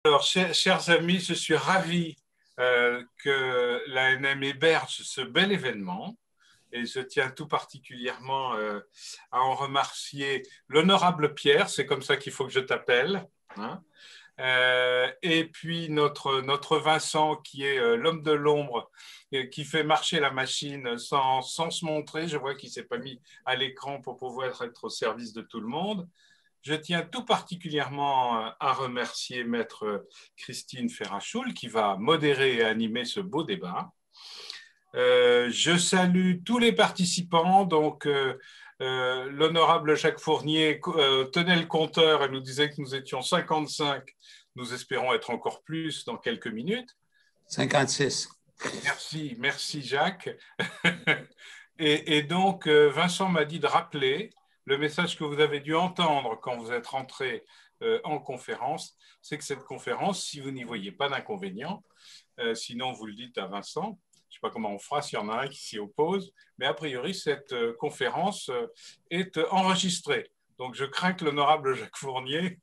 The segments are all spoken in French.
Alors, chers amis, je suis ravi que l'ANM héberge ce bel événement et je tiens tout particulièrement à en remercier l'honorable Pierre, c'est comme ça qu'il faut que je t'appelle, hein, et puis notre Vincent qui est l'homme de l'ombre qui fait marcher la machine sans se montrer. Je vois qu'il ne s'est pas mis à l'écran pour pouvoir être au service de tout le monde. Je tiens tout particulièrement à remercier Maître Christine Ferrachoul qui va modérer et animer ce beau débat. Je salue tous les participants. Donc, l'honorable Jacques Fournier tenait le compteur et nous disait que nous étions 55. Nous espérons être encore plus dans quelques minutes. 56. Merci Jacques. Et donc, Vincent m'a dit de rappeler le message que vous avez dû entendre quand vous êtes rentré en conférence, c'est que cette conférence, si vous n'y voyez pas d'inconvénient, sinon vous le dites à Vincent, je ne sais pas comment on fera s'il y en a un qui s'y oppose, mais a priori, cette conférence est enregistrée. Donc, je crains que l'honorable Jacques Fournier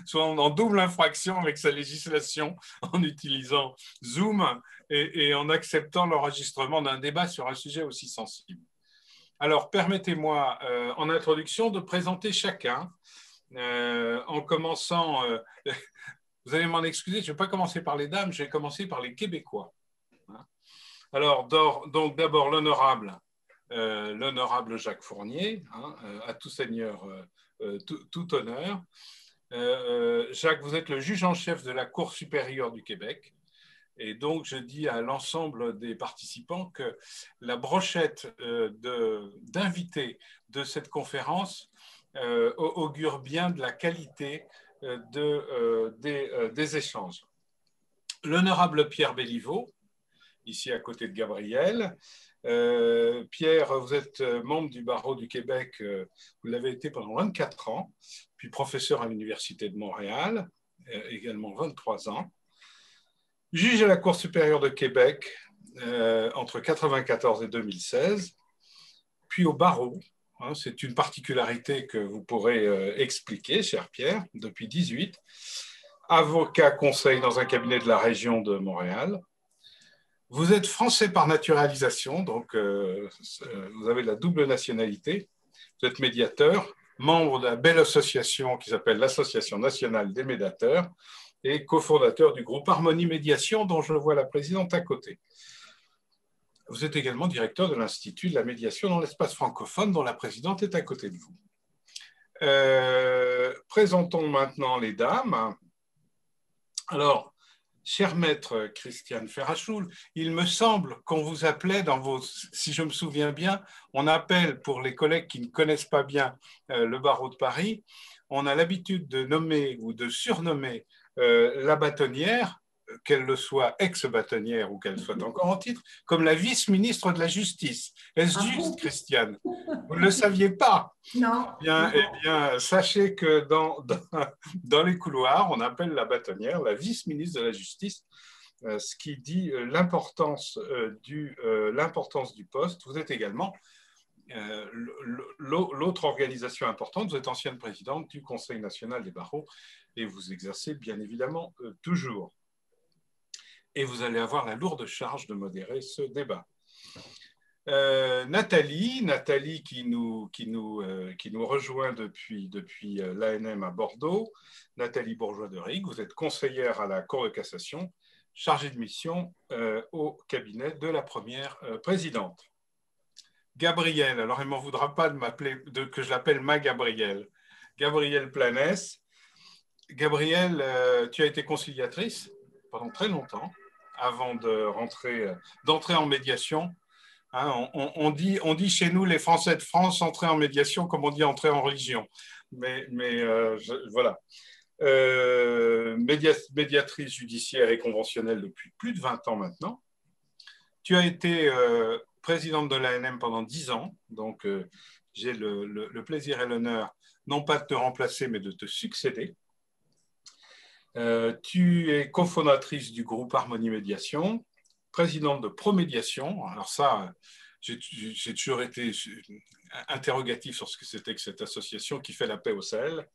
soit en double infraction avec sa législation en utilisant Zoom et en acceptant l'enregistrement d'un débat sur un sujet aussi sensible. Alors, permettez-moi, en introduction, de présenter chacun, en commençant, vous allez m'en excuser, je ne vais pas commencer par les dames, je vais commencer par les Québécois. Alors, donc d'abord l'honorable Jacques Fournier, hein, à tout seigneur, tout honneur. Jacques, vous êtes le juge en chef de la Cour supérieure du Québec. Et donc, je dis à l'ensemble des participants que la brochette d'invités de cette conférence augure bien de la qualité des échanges. L'honorable Pierre Béliveau, ici à côté de Gabriel. Pierre, vous êtes membre du barreau du Québec, vous l'avez été pendant 24 ans, puis professeur à l'Université de Montréal, également 23 ans. Juge à la Cour supérieure de Québec entre 1994 et 2016, puis au barreau. Hein, c'est une particularité que vous pourrez expliquer, cher Pierre, depuis 18. Avocat conseil dans un cabinet de la région de Montréal. Vous êtes français par naturalisation, donc vous avez la double nationalité. Vous êtes médiateur, membre de la belle association qui s'appelle l'Association nationale des médiateurs, et cofondateur du groupe Harmonie Médiation, dont je vois la présidente à côté. Vous êtes également directeur de l'Institut de la médiation dans l'espace francophone, dont la présidente est à côté de vous. Présentons maintenant les dames. Alors, cher maître Christiane Ferrachoul, il me semble qu'on vous appelait dans vos, si je me souviens bien, on appelle pour les collègues qui ne connaissent pas bien le barreau de Paris, on a l'habitude de nommer ou de surnommer la bâtonnière, qu'elle le soit ex-bâtonnière ou qu'elle soit encore en titre, comme la vice-ministre de la Justice. Est-ce juste, Christiane? Vous ne le saviez pas? Non. Eh bien, sachez que dans les couloirs, on appelle la bâtonnière la vice-ministre de la Justice, ce qui dit l'importance du poste. Vous êtes également l'autre organisation importante, vous êtes ancienne présidente du Conseil national des barreaux et vous exercez bien évidemment toujours. Et vous allez avoir la lourde charge de modérer ce débat. Nathalie qui nous rejoint depuis l'ANM à Bordeaux. Nathalie Bourgeois de Rigue, vous êtes conseillère à la Cour de cassation, chargée de mission au cabinet de la première présidente. Gabrielle, alors elle ne m'en voudra pas que je l'appelle ma Gabrielle. Gabrielle Planès. Gabrielle, tu as été conciliatrice pendant très longtemps avant d'entrer en médiation. Hein, on dit chez nous, les Français de France, entrer en médiation comme on dit entrer en religion. Voilà. Médiatrice judiciaire et conventionnelle depuis plus de 20 ans maintenant. Tu as été présidente de l'ANM pendant 10 ans, donc j'ai le plaisir et l'honneur, non pas de te remplacer, mais de te succéder. Tu es cofondatrice du groupe Harmonie Médiation, présidente de Promédiation. Alors ça, j'ai toujours été interrogatif sur ce que c'était que cette association qui fait la paix au Sahel.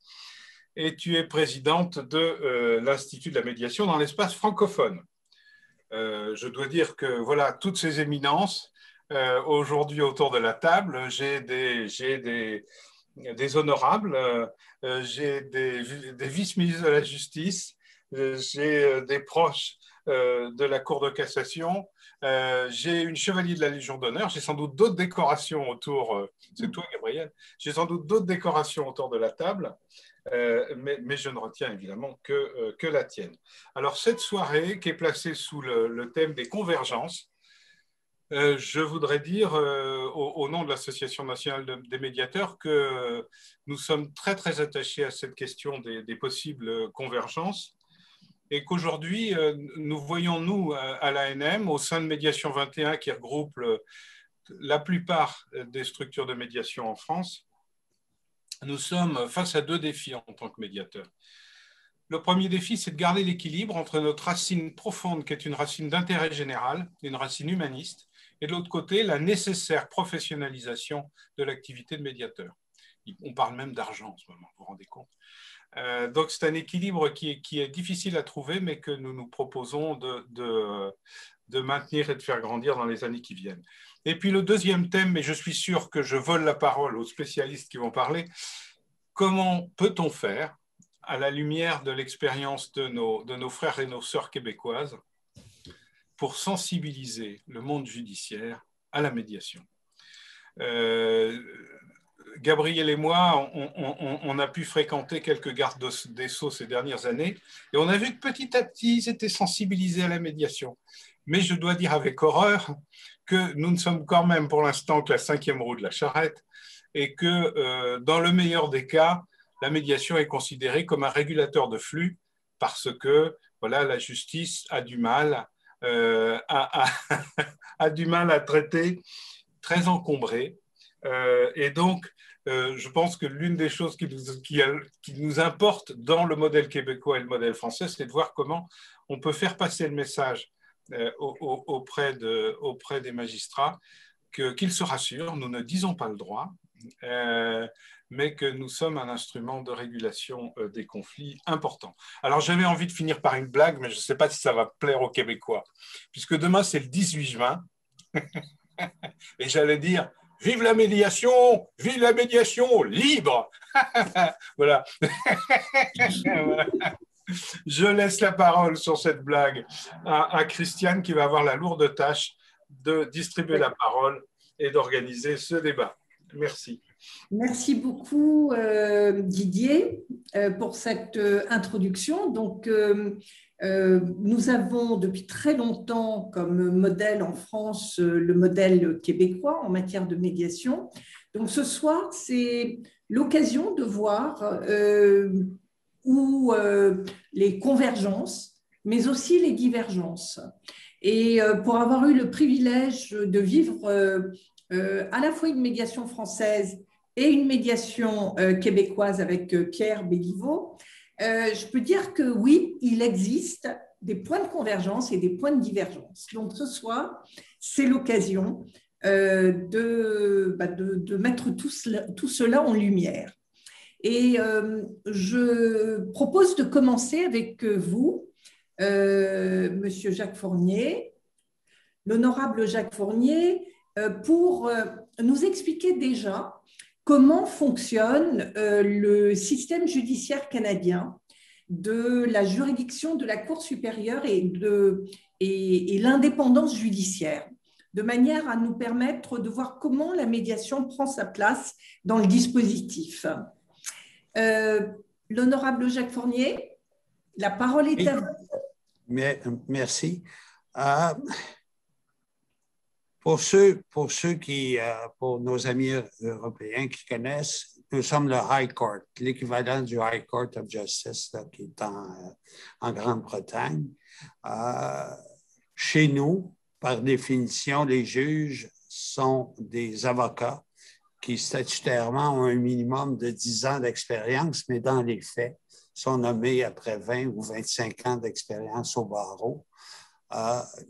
et tu es présidente de l'Institut de la médiation dans l'espace francophone. Je dois dire que voilà, toutes ces éminences, aujourd'hui autour de la table, j'ai des honorables, j'ai des vice-ministres de la Justice, j'ai des proches de la Cour de cassation, j'ai une chevalier de la Légion d'honneur, j'ai sans doute d'autres décorations autour, c'est toi Gabriel, j'ai sans doute d'autres décorations autour de la table, mais je ne retiens évidemment que la tienne. Alors cette soirée qui est placée sous le thème des convergences, je voudrais dire au nom de l'Association nationale des médiateurs que nous sommes très très attachés à cette question des possibles convergences et qu'aujourd'hui nous voyons nous à l'ANM au sein de Médiation 21 qui regroupe la plupart des structures de médiation en France, nous sommes face à deux défis en tant que médiateurs. Le premier défi, c'est de garder l'équilibre entre notre racine profonde, qui est une racine d'intérêt général, une racine humaniste, et de l'autre côté, la nécessaire professionnalisation de l'activité de médiateur. On parle même d'argent en ce moment, vous vous rendez compte. Donc c'est un équilibre qui est difficile à trouver, mais que nous nous proposons de maintenir et de faire grandir dans les années qui viennent. Et puis le deuxième thème, mais je suis sûr que je vole la parole aux spécialistes qui vont parler, comment peut-on faire, à la lumière de l'expérience de nos frères et nos sœurs québécoises, pour sensibiliser le monde judiciaire à la médiation. Gabriel et moi, on a pu fréquenter quelques gardes des Sceaux ces dernières années et on a vu que petit à petit, ils étaient sensibilisés à la médiation. Mais je dois dire avec horreur que nous ne sommes quand même pour l'instant que la 5e roue de la charrette et que dans le meilleur des cas, la médiation est considérée comme un régulateur de flux parce que voilà, la justice a du mal a du mal à traiter, très encombré. Et donc, je pense que l'une des choses qui nous importe dans le modèle québécois et le modèle français, c'est de voir comment on peut faire passer le message auprès des magistrats qu'ils se rassurent, nous ne disons pas le droit, mais que nous sommes un instrument de régulation des conflits importants. Alors j'avais envie de finir par une blague, mais je ne sais pas si ça va plaire aux Québécois, puisque demain c'est le 18 juin, et j'allais dire « Vive la médiation libre !» Voilà. Voilà. Je laisse la parole sur cette blague à Christiane qui va avoir la lourde tâche de distribuer la parole et d'organiser ce débat. Merci. Merci beaucoup Didier pour cette introduction. Donc, nous avons depuis très longtemps comme modèle en France le modèle québécois en matière de médiation. Donc ce soir, c'est l'occasion de voir où les convergences, mais aussi les divergences. Et pour avoir eu le privilège de vivre à la fois une médiation française et une médiation québécoise avec Pierre Béliveau, je peux dire que oui, il existe des points de convergence et des points de divergence. Donc ce soir, c'est l'occasion de mettre tout cela en lumière. Et je propose de commencer avec vous, Monsieur Jacques Fournier, l'honorable Jacques Fournier, pour nous expliquer déjà comment fonctionne le système judiciaire canadien de la juridiction de la Cour supérieure et l'indépendance judiciaire, de manière à nous permettre de voir comment la médiation prend sa place dans le dispositif. L'honorable Jacques Fournier, la parole est à vous. Merci. Pour nos amis européens qui connaissent, nous sommes le High Court, l'équivalent du High Court of Justice là, qui est en Grande-Bretagne. Chez nous, par définition, les juges sont des avocats qui statutairement ont un minimum de 10 ans d'expérience, mais dans les faits, sont nommés après 20 ou 25 ans d'expérience au barreau.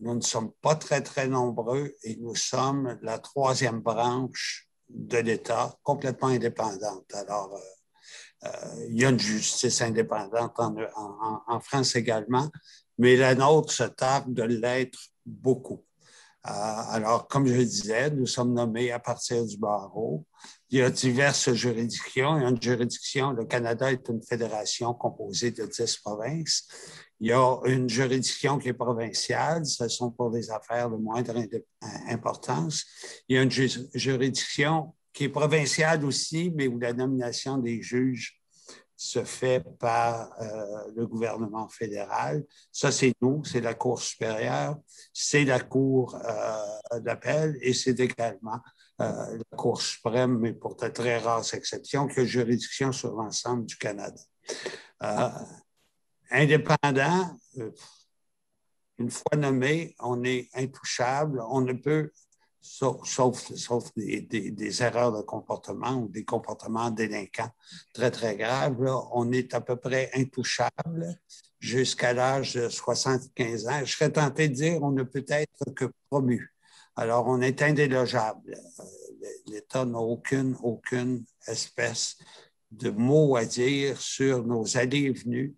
Nous ne sommes pas très, très nombreux et nous sommes la 3e branche de l'État complètement indépendante. Alors, il y a une justice indépendante en France également, mais la nôtre se targue de l'être beaucoup. Alors, comme je le disais, nous sommes nommés à partir du barreau. Il y a diverses juridictions. Il y a une juridiction, le Canada est une fédération composée de 10 provinces. Il y a une juridiction qui est provinciale, ce sont pour les affaires de moindre importance. Il y a une juridiction qui est provinciale aussi, mais où la nomination des juges se fait par le gouvernement fédéral. Ça, c'est nous, c'est la Cour supérieure, c'est la Cour d'appel et c'est également la Cour suprême, mais pour de très rares exceptions, qui a juridiction sur l'ensemble du Canada. Indépendant, une fois nommé, on est intouchable, on ne peut, sauf des erreurs de comportement ou des comportements délinquants très, très graves, là, on est à peu près intouchable jusqu'à l'âge de 75 ans. Je serais tenté de dire on ne peut être que promu. Alors, on est indélogeable. L'État n'a aucune espèce de mot à dire sur nos allées et venues.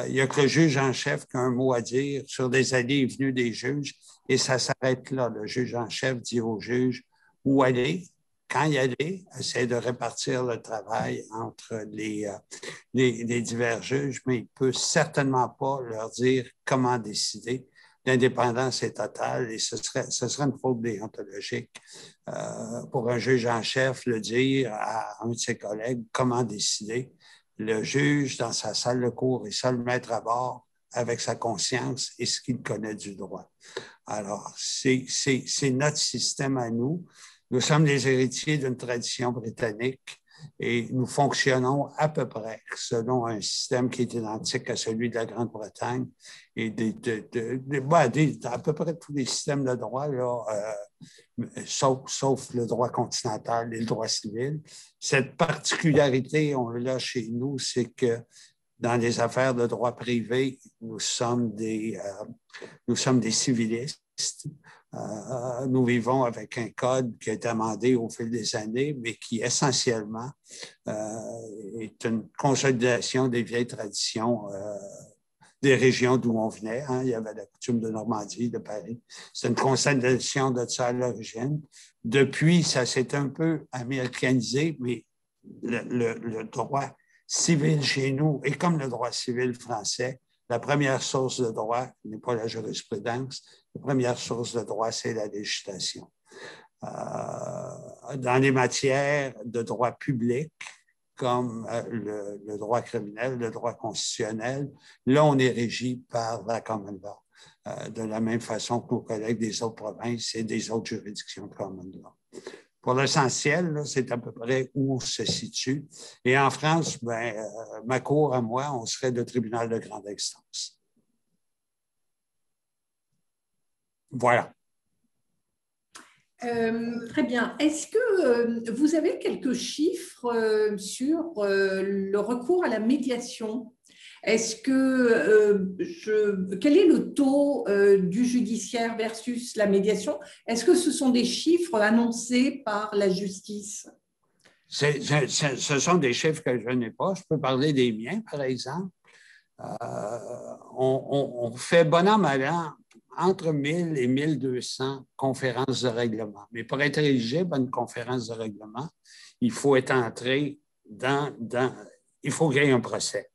Il n'y a que le juge en chef qui a un mot à dire sur les allées et venues des juges et ça s'arrête là. Le juge en chef dit au juge où aller, quand y aller, essaie de répartir le travail entre les divers juges, mais il ne peut certainement pas leur dire comment décider. L'indépendance est totale et ce serait une faute déontologique pour un juge en chef le dire à un de ses collègues comment décider. Le juge, dans sa salle de cour, est seul maître à bord avec sa conscience et ce qu'il connaît du droit. Alors, c'est notre système à nous. Nous sommes les héritiers d'une tradition britannique et nous fonctionnons à peu près selon un système qui est identique à celui de la Grande-Bretagne et à peu près tous les systèmes de droit, là, sauf le droit continental et le droit civil. Cette particularité, on l'a chez nous, c'est que dans les affaires de droit privé, nous sommes des civilistes. Nous vivons avec un code qui a été amendé au fil des années, mais qui essentiellement est une consolidation des vieilles traditions des régions d'où on venait. Hein. Il y avait la coutume de Normandie, de Paris. C'est une consolidation de ça à l'origine. Depuis, ça s'est un peu américanisé, mais le droit civil chez nous est comme le droit civil français. La première source de droit n'est pas la jurisprudence. La première source de droit, c'est la législation. Dans les matières de droit public, comme le droit criminel, le droit constitutionnel, là, on est régi par la common law, de la même façon que nos collègues des autres provinces et des autres juridictions de common law. Pour l'essentiel, c'est à peu près où on se situe. Et en France, ma cour à moi, on serait le tribunal de grande instance. Voilà. Très bien. Est-ce que vous avez quelques chiffres sur le recours à la médiation? Est-ce que quel est le taux du judiciaire versus la médiation? Est-ce que ce sont des chiffres annoncés par la justice? Ce sont des chiffres que je n'ai pas. Je peux parler des miens, par exemple. On fait bon an, mal an, entre 1000 et 1200 conférences de règlement. Mais pour être éligible à une conférence de règlement, il faut être entré il faut qu'il y ait un procès.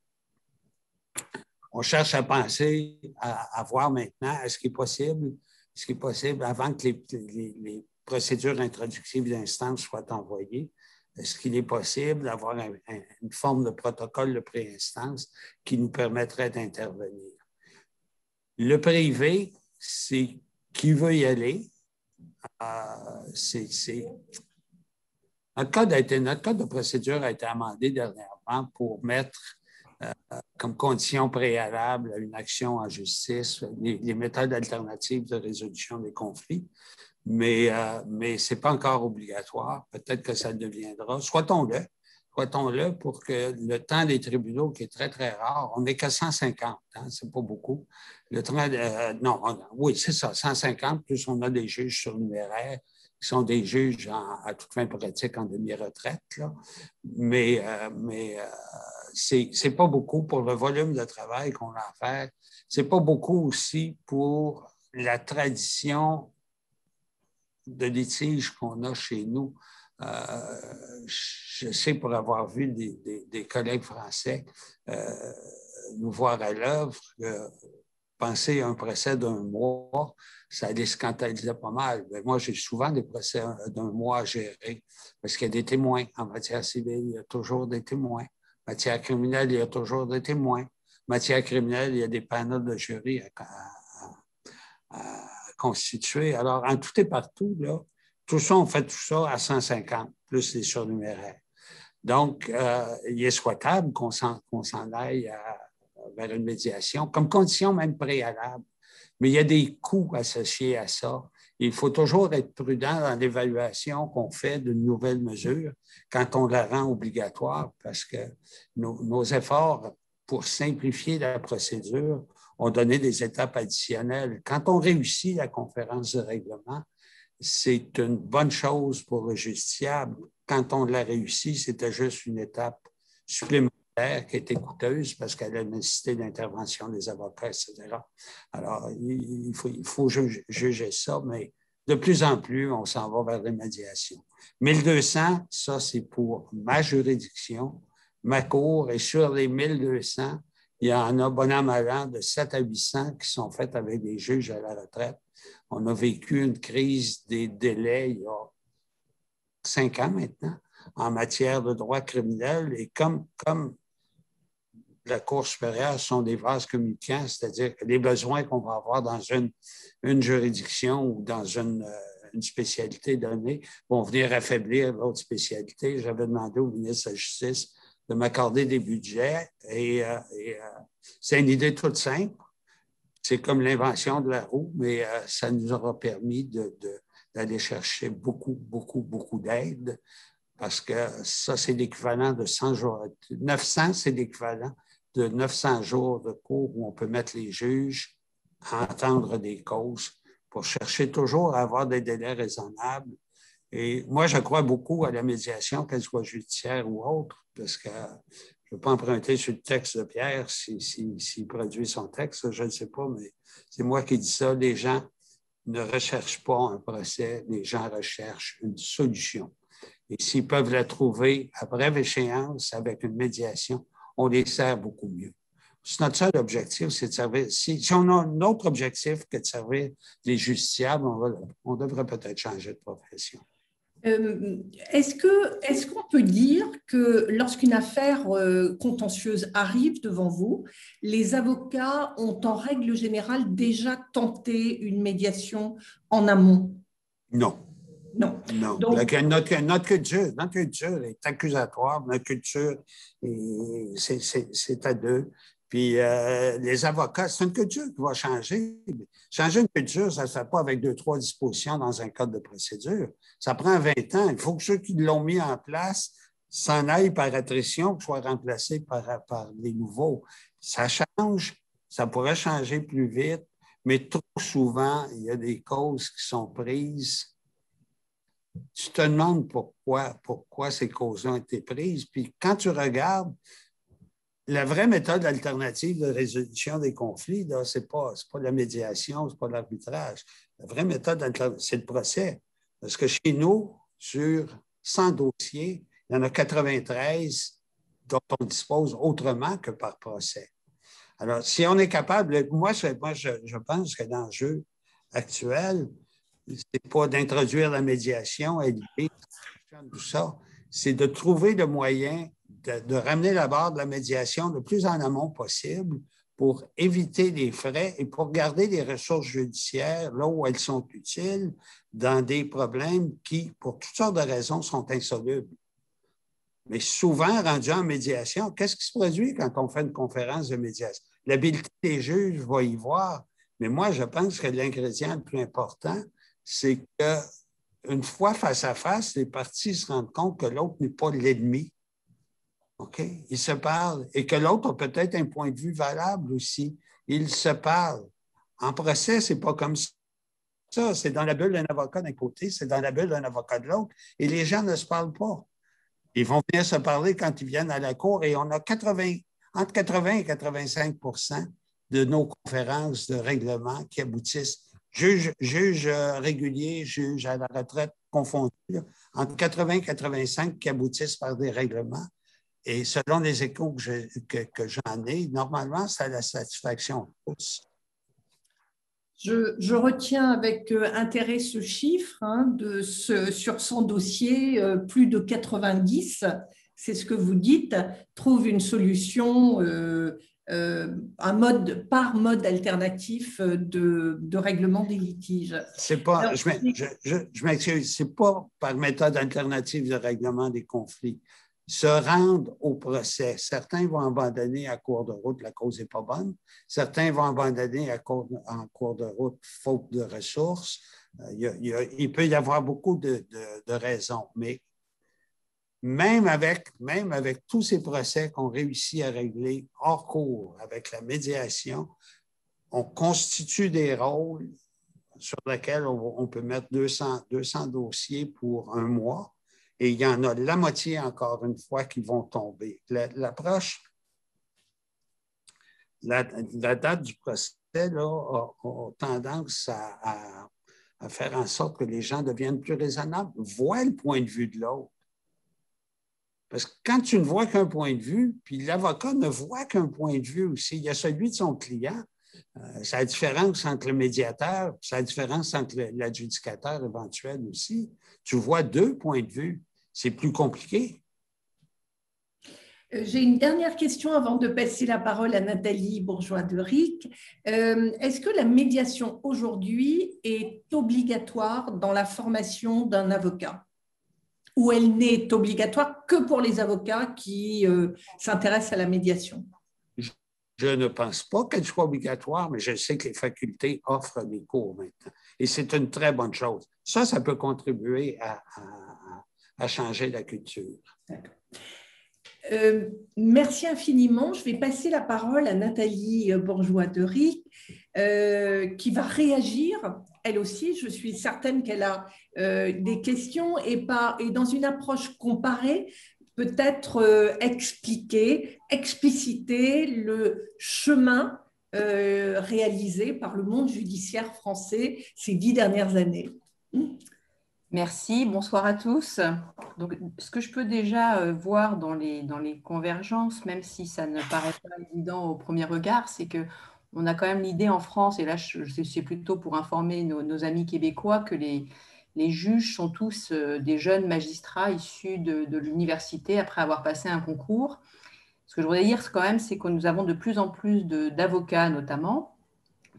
On cherche à penser, à voir maintenant, est-ce qu'il est possible, avant que les procédures introductives d'instance soient envoyées, est-ce qu'il est possible d'avoir une forme de protocole de pré-instance qui nous permettrait d'intervenir? Le privé, c'est qui veut y aller. Notre code de procédure a été amendé dernièrement pour mettre comme condition préalable à une action en justice les méthodes alternatives de résolution des conflits. Mais ce n'est pas encore obligatoire. Peut-être que ça le deviendra. Souhaitons-le pour que le temps des tribunaux, qui est très, très rare, on n'est qu'à 150, hein, ce n'est pas beaucoup. Oui, c'est ça, 150, plus on a des juges surnuméraires qui sont des juges à toute fin pratique en demi-retraite, là. Mais c'est pas beaucoup pour le volume de travail qu'on a à faire. C'est pas beaucoup aussi pour la tradition de litige qu'on a chez nous. Je sais, pour avoir vu des collègues français nous voir à l'œuvre, penser à un procès d'un mois, ça les scandalisait pas mal. Mais moi, j'ai souvent des procès d'un mois à gérer parce qu'il y a des témoins. En matière civile, il y a toujours des témoins. En matière criminelle, il y a toujours des témoins. En matière criminelle, il y a des panels de jury à constituer. Alors, en tout et partout, là, tout ça, on fait tout ça à 150, plus les surnuméraires. Donc, il est souhaitable qu'on s'en aille vers une médiation, comme condition même préalable. Mais il y a des coûts associés à ça. Il faut toujours être prudent dans l'évaluation qu'on fait d'une nouvelle mesure quand on la rend obligatoire, parce que nos efforts pour simplifier la procédure ont donné des étapes additionnelles. Quand on réussit la conférence de règlement, c'est une bonne chose pour le justiciable. Quand on l'a réussi, c'était juste une étape supplémentaire qui était coûteuse parce qu'elle a nécessité l'intervention des avocats, etc. Alors, il faut juger ça, mais de plus en plus, on s'en va vers les médiations. 1200, ça, c'est pour ma juridiction, ma cour, et sur les 1200, il y en a, bon an, mal an, de 7 à 800 qui sont faites avec des juges à la retraite. On a vécu une crise des délais il y a 5 ans maintenant en matière de droit criminel. Et comme la Cour supérieure sont des vases communicants, c'est-à-dire que les besoins qu'on va avoir dans une juridiction ou dans une spécialité donnée vont venir affaiblir l'autre spécialité. J'avais demandé au ministre de la Justice de m'accorder des budgets et c'est une idée toute simple. C'est comme l'invention de la roue, mais ça nous aura permis d'aller chercher beaucoup d'aide parce que ça, c'est l'équivalent de 100 jours. 900, c'est l'équivalent de 900 jours de cours où on peut mettre les juges à entendre des causes pour chercher toujours à avoir des délais raisonnables. Et moi, je crois beaucoup à la médiation, qu'elle soit judiciaire ou autre, parce que je ne veux pas emprunter sur le texte de Pierre s'il produit son texte, je ne sais pas, mais c'est moi qui dis ça. Les gens ne recherchent pas un procès, les gens recherchent une solution. Et s'ils peuvent la trouver à brève échéance avec une médiation, on les sert beaucoup mieux. C'est notre seul objectif, c'est de servir. Si on a un autre objectif que de servir les justiciables, on devrait peut-être changer de profession. Est-ce qu'on peut dire que lorsqu'une affaire contentieuse arrive devant vous, les avocats ont en règle générale déjà tenté une médiation en amont? Non. Non. Donc, notre culture est accusatoire, notre culture, c'est à deux. Puis les avocats, c'est une culture qui va changer. Changer une culture, ça ne se fait pas avec 2-3 dispositions dans un code de procédure. Ça prend 20 ans. Il faut que ceux qui l'ont mis en place s'en aillent par attrition, soient remplacés par des nouveaux. Ça change, ça pourrait changer plus vite, mais trop souvent, il y a des causes qui sont prises. Tu te demandes pourquoi ces causes-là ont été prises. Puis quand tu regardes, la vraie méthode alternative de résolution des conflits, ce n'est pas la médiation, ce n'est pas l'arbitrage. La vraie méthode alternative, c'est le procès. Parce que chez nous, sur 100 dossiers, il y en a 93 dont on dispose autrement que par procès. Alors, si on est capable, moi je pense que l'enjeu actuel, c'est pas d'introduire la médiation, tout ça, c'est de trouver le moyen de ramener la barre de la médiation le plus en amont possible pour éviter les frais et pour garder les ressources judiciaires là où elles sont utiles dans des problèmes qui, pour toutes sortes de raisons, sont insolubles. Mais souvent, rendu en médiation, qu'est-ce qui se produit quand on fait une conférence de médiation? L'habileté des juges va y voir, mais moi, je pense que l'ingrédient le plus important, c'est qu'une fois face à face, les parties se rendent compte que l'autre n'est pas l'ennemi. OK? Ils se parlent et que l'autre a peut-être un point de vue valable aussi. Ils se parlent. En procès, ce n'est pas comme ça. ça, c'est dans la bulle d'un avocat d'un côté, c'est dans la bulle d'un avocat de l'autre, et les gens ne se parlent pas. Ils vont venir se parler quand ils viennent à la cour, et on a entre 80 et 85 de nos conférences de règlement qui aboutissent, juges réguliers, juges à la retraite confondus, entre 80 et 85 qui aboutissent par des règlements. Et selon les échos que j'en ai, normalement, c'est à la satisfaction de tous. Je retiens avec intérêt ce chiffre, hein, sur son dossier, plus de 90, c'est ce que vous dites, trouve une solution, un mode alternatif de règlement des litiges. C'est pas, alors, je m'excuse, c'est pas par méthode alternative de règlement des conflits. Se rendre au procès. Certains vont abandonner à cours de route, la cause n'est pas bonne. Certains vont abandonner en cours de route, faute de ressources. Il peut y avoir beaucoup de raisons, mais même avec tous ces procès qu'on réussit à régler hors cours, avec la médiation, on constitue des rôles sur lesquels on peut mettre 200 dossiers pour un mois. Et il y en a la moitié, encore une fois, qui vont tomber. L'approche, la date du procès là, a tendance à faire en sorte que les gens deviennent plus raisonnables, voient le point de vue de l'autre. Parce que quand tu ne vois qu'un point de vue, puis l'avocat ne voit qu'un point de vue aussi, il y a celui de son client, c'est la différence entre le médiateur, c'est la différence entre l'adjudicateur éventuel aussi. Tu vois deux points de vue. C'est plus compliqué. J'ai une dernière question avant de passer la parole à Nathalie Bourgeois-Deric. Est-ce que la médiation aujourd'hui est obligatoire dans la formation d'un avocat? Ou elle n'est obligatoire que pour les avocats qui s'intéressent à la médiation? Je ne pense pas qu'elle soit obligatoire, mais je sais que les facultés offrent des cours maintenant. Et c'est une très bonne chose. Ça peut contribuer à changer la culture. D'accord. Merci infiniment. Je vais passer la parole à Nathalie Bourgeois-Deric, qui va réagir, elle aussi. Je suis certaine qu'elle a des questions et dans une approche comparée, peut-être expliciter le chemin réalisé par le monde judiciaire français ces 10 dernières années. Merci, bonsoir à tous. Donc, ce que je peux déjà voir dans les convergences, même si ça ne paraît pas évident au premier regard, c'est qu'on a quand même l'idée en France, et là c'est plutôt pour informer nos amis québécois, que les juges sont tous des jeunes magistrats issus de l'université après avoir passé un concours. Ce que je voudrais dire quand même, c'est que nous avons de plus en plus d'avocats notamment,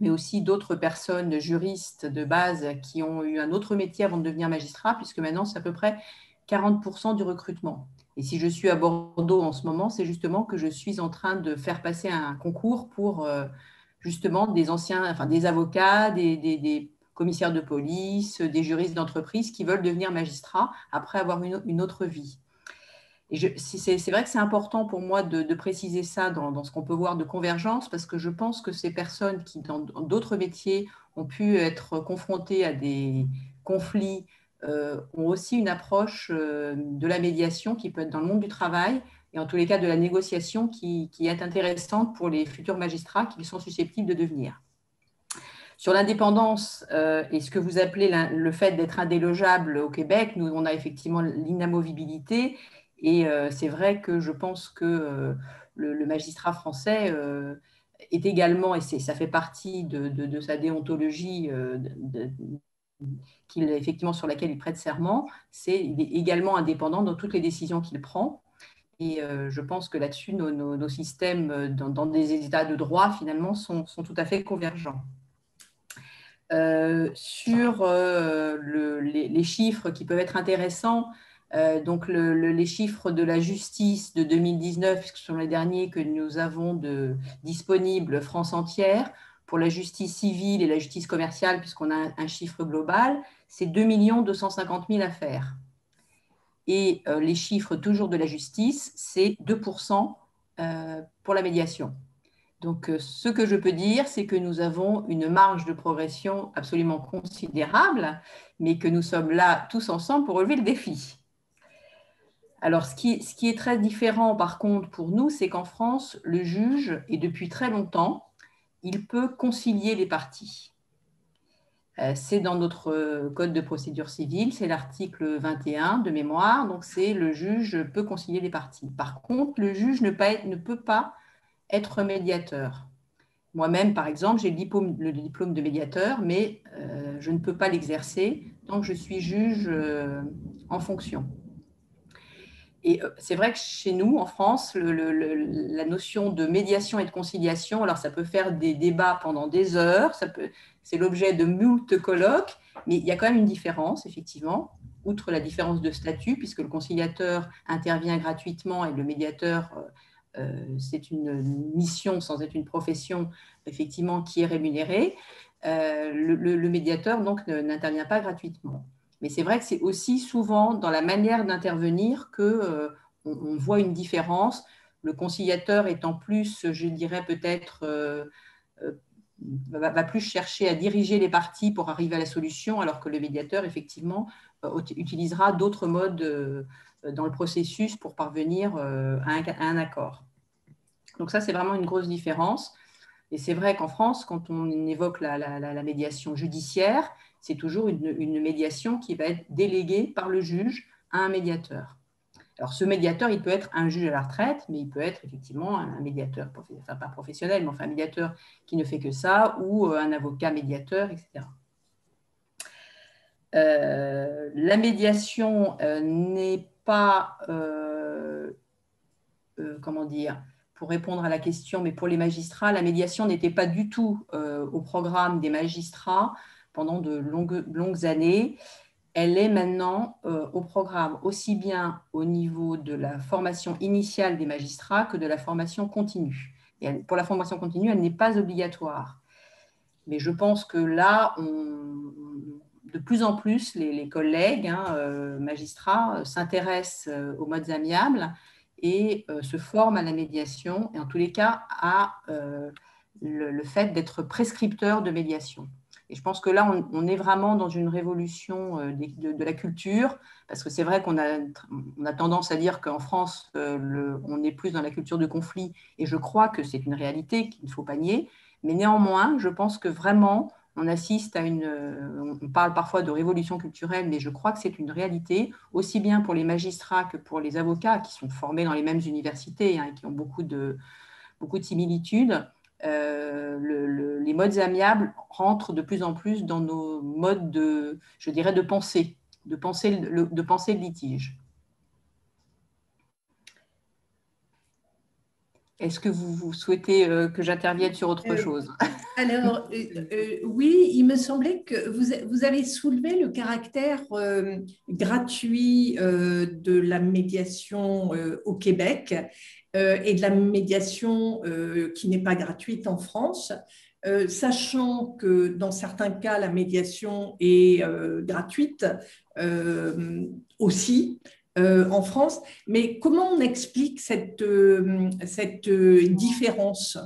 mais aussi d'autres personnes juristes de base qui ont eu un autre métier avant de devenir magistrat, puisque maintenant, c'est à peu près 40% du recrutement. Et si je suis à Bordeaux en ce moment, c'est justement que je suis en train de faire passer un concours pour justement des avocats, des commissaires de police, des juristes d'entreprise qui veulent devenir magistrats après avoir une autre vie. Et c'est vrai que c'est important pour moi de préciser ça dans ce qu'on peut voir de convergence, parce que je pense que ces personnes qui, dans d'autres métiers, ont pu être confrontées à des conflits, ont aussi une approche de la médiation qui peut être dans le monde du travail, et en tous les cas de la négociation qui est intéressante pour les futurs magistrats qui sont susceptibles de devenir. Sur l'indépendance et ce que vous appelez le fait d'être indélogeable au Québec, nous, on a effectivement l'inamovibilité. Et c'est vrai que je pense que le magistrat français est également, et ça fait partie de sa déontologie effectivement sur laquelle il prête serment, il est également indépendant dans toutes les décisions qu'il prend. Et je pense que là-dessus, nos systèmes dans des états de droit, finalement, sont tout à fait convergents. Sur les chiffres qui peuvent être intéressants, donc les chiffres de la justice de 2019, ce sont les derniers que nous avons disponibles France entière, pour la justice civile et la justice commerciale, puisqu'on a un chiffre global, c'est 2 250 000 affaires. Et les chiffres toujours de la justice, c'est 2% pour la médiation. Donc, ce que je peux dire, c'est que nous avons une marge de progression absolument considérable, mais que nous sommes là tous ensemble pour relever le défi. Alors, ce qui est très différent, par contre, pour nous, c'est qu'en France, le juge, et depuis très longtemps, il peut concilier les parties. C'est dans notre code de procédure civile, c'est l'article 21 de mémoire, donc c'est le juge peut concilier les parties. Par contre, le juge ne peut pas être médiateur. Moi-même, par exemple, j'ai le diplôme de médiateur, mais je ne peux pas l'exercer tant que je suis juge en fonction. Et c'est vrai que chez nous, en France, la notion de médiation et de conciliation, alors ça peut faire des débats pendant des heures, c'est l'objet de moult colloques, mais il y a quand même une différence, effectivement, outre la différence de statut, puisque le conciliateur intervient gratuitement et le médiateur, c'est une mission sans être une profession, effectivement, qui est rémunérée. Le médiateur, donc, n'intervient pas gratuitement. Mais c'est vrai que c'est aussi souvent dans la manière d'intervenir qu'on voit une différence. Le conciliateur étant plus, je dirais peut-être, va plus chercher à diriger les parties pour arriver à la solution, alors que le médiateur, effectivement, utilisera d'autres modes dans le processus pour parvenir à un accord. Donc ça, c'est vraiment une grosse différence. Et c'est vrai qu'en France, quand on évoque la médiation judiciaire, c'est toujours une médiation qui va être déléguée par le juge à un médiateur. Alors, ce médiateur, il peut être un juge à la retraite, mais il peut être effectivement un médiateur, enfin pas professionnel, mais enfin un médiateur qui ne fait que ça, ou un avocat médiateur, etc. La médiation n'est pas, comment dire, pour répondre à la question, mais pour les magistrats, la médiation n'était pas du tout au programme des magistrats pendant de longues années. Elle est maintenant au programme aussi bien au niveau de la formation initiale des magistrats que de la formation continue. Et pour la formation continue, elle n'est pas obligatoire. Mais je pense que là, de plus en plus, les collègues magistrats s'intéressent aux modes amiables et se forment à la médiation, et en tous les cas à le fait d'être prescripteur de médiation. Et je pense que là, on est vraiment dans une révolution de la culture, parce que c'est vrai qu'on a tendance à dire qu'en France, on est plus dans la culture de conflit, et je crois que c'est une réalité qu'il ne faut pas nier. Mais néanmoins, je pense que vraiment, on assiste à on parle parfois de révolution culturelle, mais je crois que c'est une réalité, aussi bien pour les magistrats que pour les avocats qui sont formés dans les mêmes universités et qui ont beaucoup de similitudes. Les modes amiables rentrent de plus en plus dans nos modes je dirais, de pensée le litige. Est-ce que vous souhaitez que j'intervienne sur autre chose? Alors, oui, il me semblait que vous avez soulevé le caractère gratuit de la médiation au Québec et de la médiation qui n'est pas gratuite en France, sachant que dans certains cas, la médiation est gratuite aussi. En France, mais comment on explique cette différence?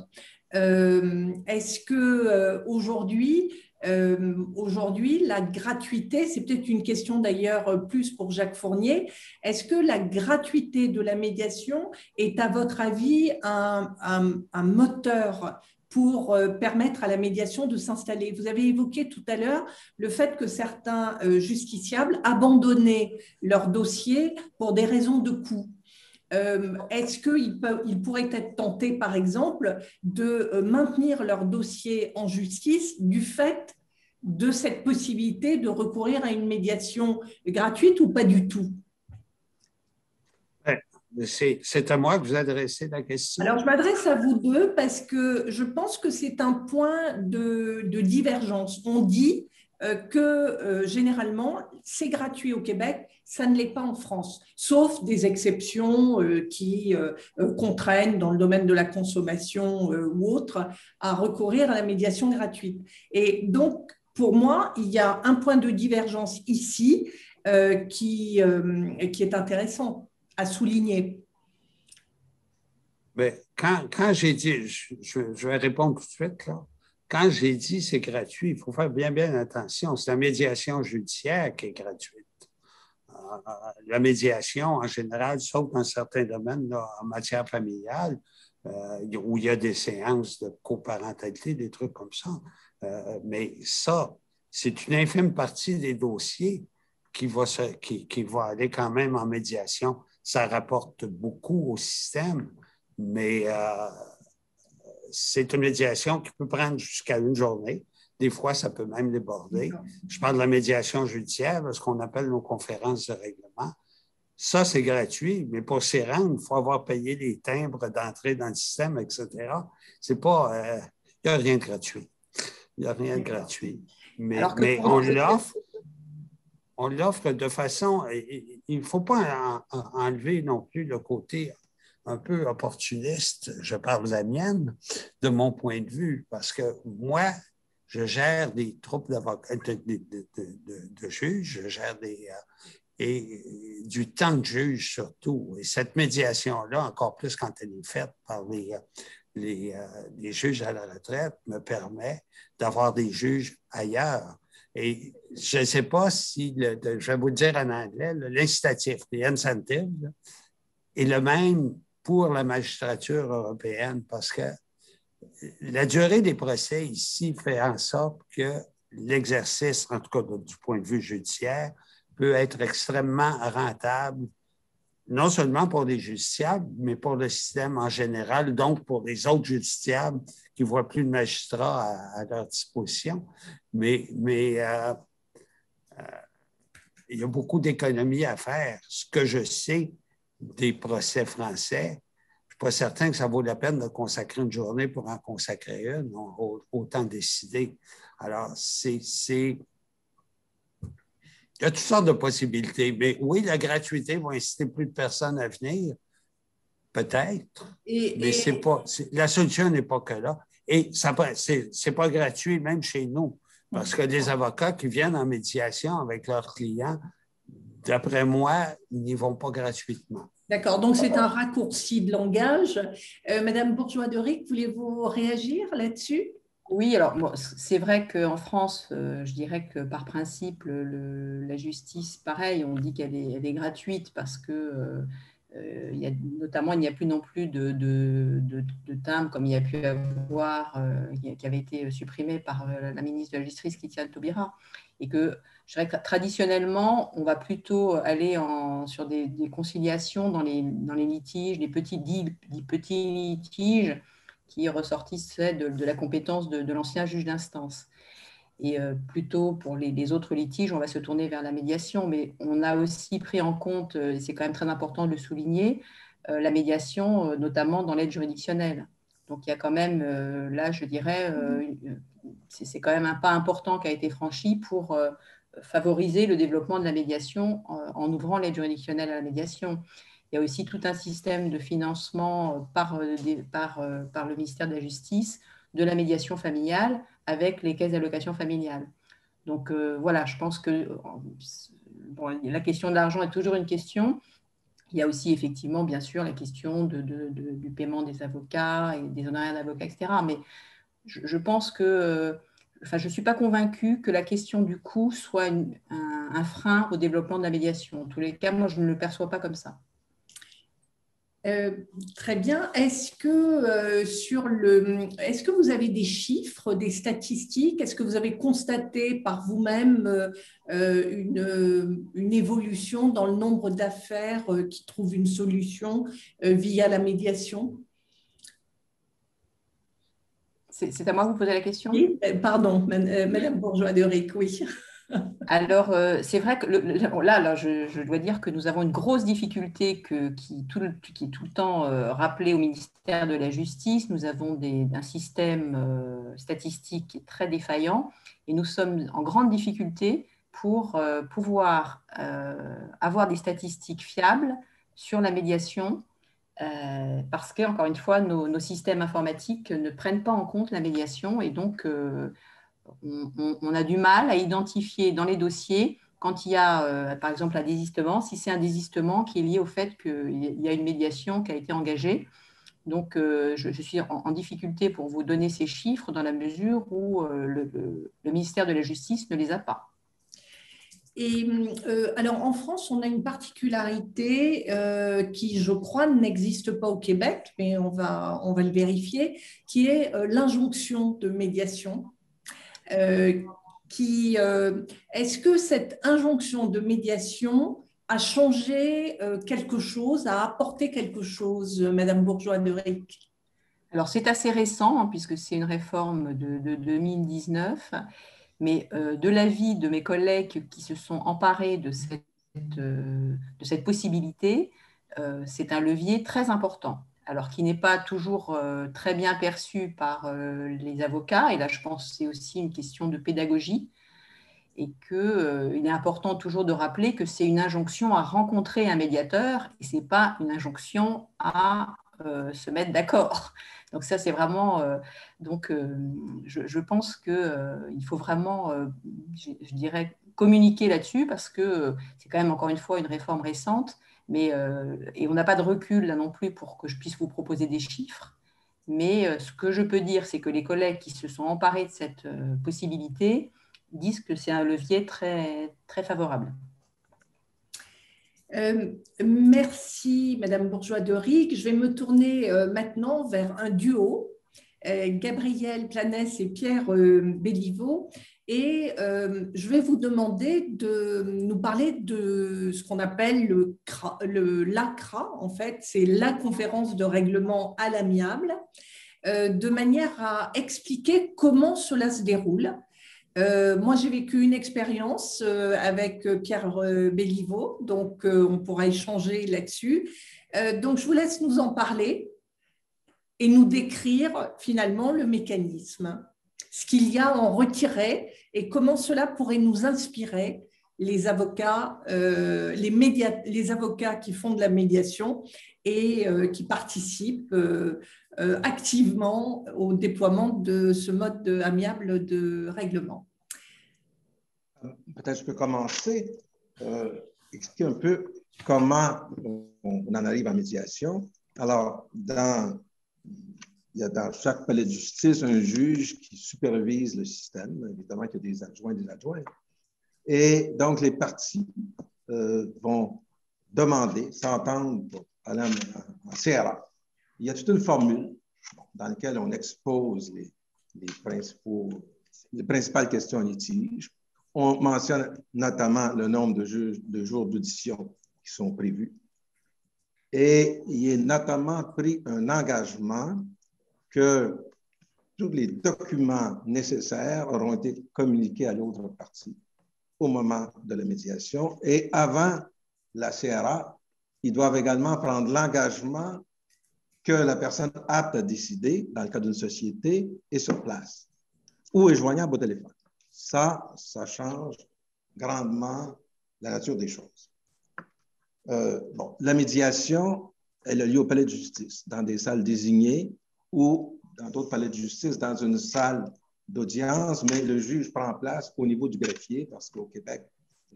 Est-ce que aujourd'hui, la gratuité, c'est peut-être une question d'ailleurs plus pour Jacques Fournier, est-ce que la gratuité de la médiation est à votre avis un moteur pour permettre à la médiation de s'installer? Vous avez évoqué tout à l'heure le fait que certains justiciables abandonnaient leur dossier pour des raisons de coût. Est-ce qu'ils pourraient être tentés, par exemple, de maintenir leur dossier en justice du fait de cette possibilité de recourir à une médiation gratuite ou pas du tout? C'est à moi que vous adressez la question. Alors, je m'adresse à vous deux parce que je pense que c'est un point de divergence. On dit que généralement, c'est gratuit au Québec, ça ne l'est pas en France, sauf des exceptions qui contraignent dans le domaine de la consommation ou autre à recourir à la médiation gratuite. Et donc, pour moi, il y a un point de divergence ici qui est intéressant à souligner. Mais quand j'ai dit, je vais répondre tout de suite, là. Quand j'ai dit c'est gratuit, il faut faire bien, bien attention. C'est la médiation judiciaire qui est gratuite. La médiation, en général, sauf dans certains domaines, là, en matière familiale, où il y a des séances de coparentalité, des trucs comme ça. Mais ça, c'est une infime partie des dossiers qui va aller quand même en médiation. Ça rapporte beaucoup au système, mais c'est une médiation qui peut prendre jusqu'à une journée. Des fois, ça peut même déborder. Je parle de la médiation judiciaire, ce qu'on appelle nos conférences de règlement. Ça, c'est gratuit, mais pour s'y rendre, il faut avoir payé les timbres d'entrée dans le système, etc. C'est pas... il n'y a rien de gratuit. Il n'y a rien de gratuit. Mais on l'offre de façon... Il ne faut pas enlever non plus le côté un peu opportuniste, je parle de la mienne, de mon point de vue, parce que moi, je gère des troupes d'avocats, de juges, je gère et du temps de juge surtout. Et cette médiation-là, encore plus quand elle est faite par les juges à la retraite, me permet d'avoir des juges ailleurs. Et je ne sais pas si, je vais vous le dire en anglais, l'incitatif, the incentive, est le même pour la magistrature européenne parce que la durée des procès ici fait en sorte que l'exercice, en tout cas du point de vue judiciaire, peut être extrêmement rentable, non seulement pour les justiciables, mais pour le système en général, donc pour les autres justiciables qui ne voient plus de magistrats à leur disposition. Mais il y a beaucoup d'économies à faire. Ce que je sais des procès français, je ne suis pas certain que ça vaut la peine de consacrer une journée pour en consacrer une, autant décider. Alors, il y a toutes sortes de possibilités. Mais oui, la gratuité va inciter plus de personnes à venir, peut-être, mais la solution n'est pas que là. Et c'est pas gratuit, même chez nous, parce que des avocats qui viennent en médiation avec leurs clients, d'après moi, ils n'y vont pas gratuitement. D'accord, donc c'est un raccourci de langage. Madame Bourgeois-Deric, voulez-vous réagir là-dessus? Oui, alors bon, c'est vrai qu'en France, je dirais que par principe, la justice, pareil, on dit qu'elle est gratuite parce que notamment, il n'y a plus non plus de timbres comme il y a pu avoir, qui avait été supprimé par la ministre de la Justice, Christiane Taubira, et que je dirais que traditionnellement, on va plutôt aller sur des conciliations dans les litiges, les petits litiges qui ressortissaient de la compétence de l'ancien juge d'instance. Et plutôt pour les autres litiges, on va se tourner vers la médiation, mais on a aussi pris en compte, et c'est quand même très important de le souligner, la médiation, notamment dans l'aide juridictionnelle. Donc il y a quand même, là je dirais, c'est quand même un pas important qui a été franchi pour favoriser le développement de la médiation en ouvrant l'aide juridictionnelle à la médiation. Il y a aussi tout un système de financement par le ministère de la Justice de la médiation familiale avec les caisses d'allocation familiale. Donc voilà, je pense que la question de l'argent est toujours une question. Il y a aussi effectivement, bien sûr, la question du paiement des avocats et des honoraires d'avocats, etc. Mais je pense que, je ne suis pas convaincue que la question du coût soit un frein au développement de la médiation. En tous les cas, moi, je ne le perçois pas comme ça. Très bien. Est-ce que vous avez des chiffres, des statistiques? Est-ce que vous avez constaté par vous-même une évolution dans le nombre d'affaires qui trouvent une solution via la médiation? C'est à moi que vous posez la question? Oui, pardon, Madame Bourgeois-Deric, oui. Alors, c'est vrai que là je dois dire que nous avons une grosse difficulté qui est tout le temps rappelée au ministère de la Justice. Nous avons un système statistique qui est très défaillant et nous sommes en grande difficulté pour pouvoir avoir des statistiques fiables sur la médiation parce que, encore une fois, nos systèmes informatiques ne prennent pas en compte la médiation et donc on a du mal à identifier dans les dossiers quand il y a, par exemple, un désistement, si c'est un désistement qui est lié au fait qu'il y a une médiation qui a été engagée. Donc, je suis en difficulté pour vous donner ces chiffres dans la mesure où le ministère de la Justice ne les a pas. Et alors, en France, on a une particularité qui, je crois, n'existe pas au Québec, mais on va le vérifier, qui est l'injonction de médiation. Est-ce que cette injonction de médiation a changé quelque chose, a apporté quelque chose, Madame Bourgeois-Deric? Alors, c'est assez récent, hein, puisque c'est une réforme de 2019, mais de l'avis de mes collègues qui se sont emparés de cette possibilité, c'est un levier très important. Alors, qui n'est pas toujours très bien perçu par les avocats, et là, je pense que c'est aussi une question de pédagogie, et qu'il est important toujours de rappeler que c'est une injonction à rencontrer un médiateur, et ce n'est pas une injonction à se mettre d'accord. Donc ça, c'est vraiment… je pense qu'il faut vraiment, je dirais, communiquer là-dessus, parce que c'est quand même, encore une fois, une réforme récente, et on n'a pas de recul là non plus pour que je puisse vous proposer des chiffres. Mais ce que je peux dire, c'est que les collègues qui se sont emparés de cette possibilité disent que c'est un levier très, très favorable. Merci, Madame Bourgeois-Deric. Je vais me tourner maintenant vers un duo, Gabriel Planès et Pierre Béliveau. Et je vais vous demander de nous parler de ce qu'on appelle l'ACRA, en fait, c'est la conférence de règlement à l'amiable, de manière à expliquer comment cela se déroule. Moi, j'ai vécu une expérience avec Pierre Béliveau, donc on pourra échanger là-dessus. Donc, je vous laisse nous en parler et nous décrire finalement le mécanisme, ce qu'il y a en retiré et comment cela pourrait nous inspirer, les avocats, les avocats qui font de la médiation et qui participent activement au déploiement de ce mode amiable de règlement. Peut-être je peux commencer, expliquer un peu comment on en arrive en médiation. Alors, il y a dans chaque palais de justice un juge qui supervise le système. Évidemment, il y a des adjoints et des adjointes. Et donc, les parties vont demander, s'entendre pour aller en CRA. Il y a toute une formule dans laquelle on expose les principales questions en litige. On mentionne notamment le nombre de jours d'audition qui sont prévus. Et il est notamment pris un engagement que tous les documents nécessaires auront été communiqués à l'autre partie au moment de la médiation. Et avant la CRA, ils doivent également prendre l'engagement que la personne apte à décider, dans le cas d'une société, est sur place ou est joignable au téléphone. Ça change grandement la nature des choses. La médiation, elle a lieu au palais de justice, dans des salles désignées ou dans d'autres palais de justice, dans une salle d'audience, mais le juge prend place au niveau du greffier, parce qu'au Québec,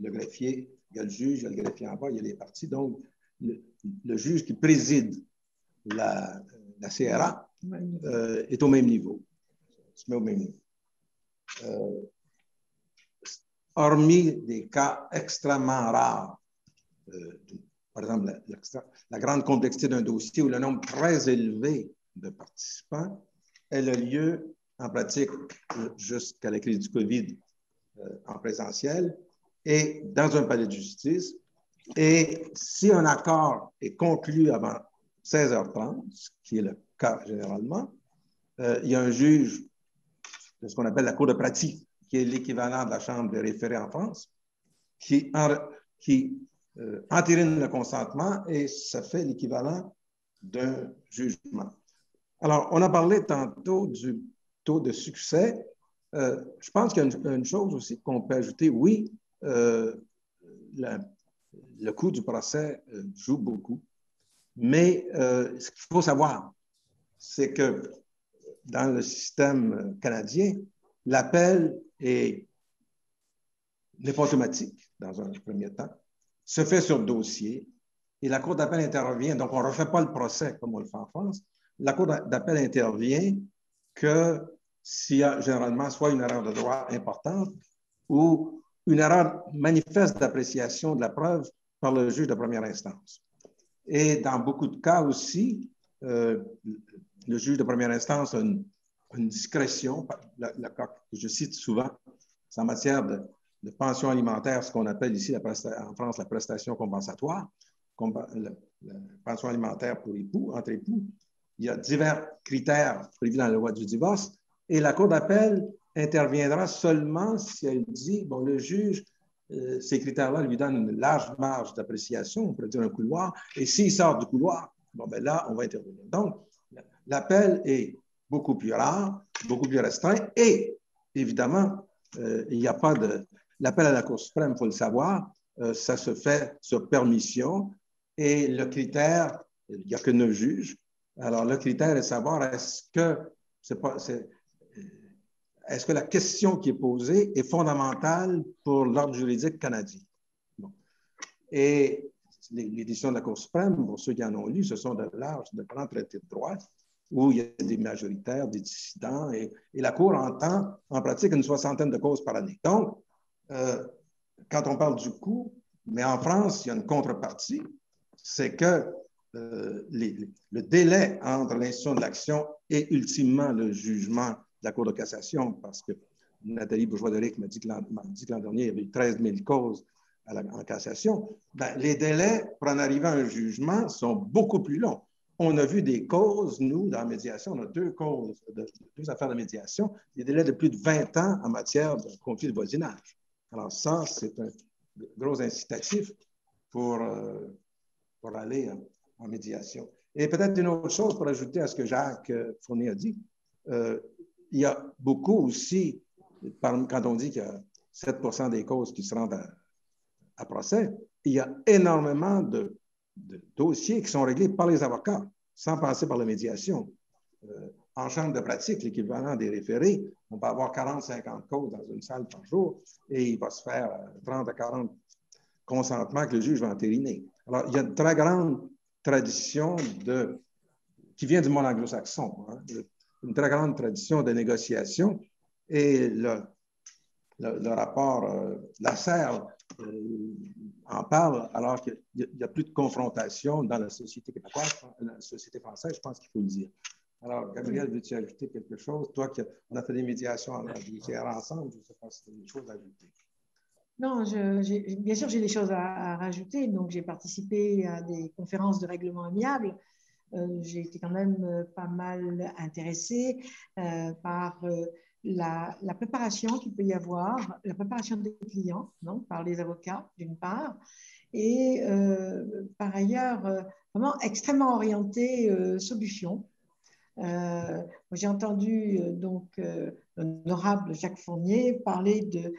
le greffier, il y a le juge, il y a le greffier en bas, il y a les parties. Donc, le juge qui préside la CRA est au même niveau. Se met au même niveau. Hormis des cas extrêmement rares, par exemple la grande complexité d'un dossier ou le nombre très élevé de participants, elle a lieu en pratique jusqu'à la crise du COVID en présentiel et dans un palais de justice. Et si un accord est conclu avant 16h30, ce qui est le cas généralement, il y a un juge de ce qu'on appelle la cour de pratique, qui est l'équivalent de la chambre des référés en France, qui entérine le consentement et ça fait l'équivalent d'un jugement. Alors, on a parlé tantôt du taux de succès. Je pense qu'il y a une chose aussi qu'on peut ajouter. Oui, le coût du procès joue beaucoup, mais ce qu'il faut savoir, c'est que dans le système canadien, l'appel n'est pas automatique dans un premier temps, se fait sur dossier et la Cour d'appel intervient. Donc, on ne refait pas le procès comme on le fait en France, la Cour d'appel intervient que s'il y a généralement soit une erreur de droit importante ou une erreur manifeste d'appréciation de la preuve par le juge de première instance. Et dans beaucoup de cas aussi, le juge de première instance a une discrétion. Le cas que je cite souvent, c'est en matière de pension alimentaire, ce qu'on appelle ici en France la prestation compensatoire, la pension alimentaire pour époux, entre époux. Il y a divers critères prévus dans la loi du divorce et la Cour d'appel interviendra seulement si elle dit, bon, le juge, ces critères-là lui donnent une large marge d'appréciation, on pourrait dire un couloir, et s'il sort du couloir, bon, ben là, on va intervenir. Donc, l'appel est beaucoup plus rare, beaucoup plus restreint, et évidemment, il n'y a pas de... L'appel à la Cour suprême, il faut le savoir, ça se fait sur permission, et le critère, il n'y a que 9 juges, alors le critère est de savoir est-ce que la question qui est posée est fondamentale pour l'ordre juridique canadien. Bon. Et les décisions de la Cour suprême, pour ceux qui en ont lu, ce sont de grands traités de droit où il y a des majoritaires, des dissidents, et la Cour entend en pratique une 60aine de causes par année. Donc, quand on parle du coût, mais en France, il y a une contrepartie, c'est que le délai entre l'institution de l'action et ultimement le jugement de la Cour de cassation, parce que Nathalie Bourgeois-Derick m'a dit que l'an dernier, il y avait eu 13 000 causes en cassation, ben, les délais pour en arriver à un jugement sont beaucoup plus longs. On a vu des causes, nous, dans la médiation, on a deux affaires de médiation, des délais de plus de 20 ans en matière de conflit de voisinage. Alors ça, c'est un gros incitatif pour aller en médiation. Et peut-être une autre chose pour ajouter à ce que Jacques Fournier a dit, il y a beaucoup aussi, quand on dit qu'il y a 7% des causes qui se rendent à procès, il y a énormément de dossiers qui sont réglés par les avocats, sans passer par la médiation. En chambre de pratique, l'équivalent des référés, on peut avoir 40-50 causes dans une salle par jour et il va se faire 30 à 40 consentements que le juge va entériner. Alors, il y a une très grande tradition qui vient du monde anglo-saxon, hein, une très grande tradition de négociation et le rapport Lasserre en parle alors qu'il n'y a plus de confrontation dans la société québécoise, dans la société française, je pense qu'il faut le dire. Alors, Gabrielle, veux-tu ajouter quelque chose? Toi, on a fait des médiations ensemble, je ne sais pas si tu as des choses à ajouter. Non, bien sûr, j'ai des choses à rajouter. Donc, j'ai participé à des conférences de règlement amiable. J'ai été quand même pas mal intéressée par la préparation qu'il peut y avoir, la préparation des clients, donc, par les avocats, d'une part, et par ailleurs, vraiment extrêmement orienté solution. J'ai entendu donc l'honorable Jacques Fournier parler de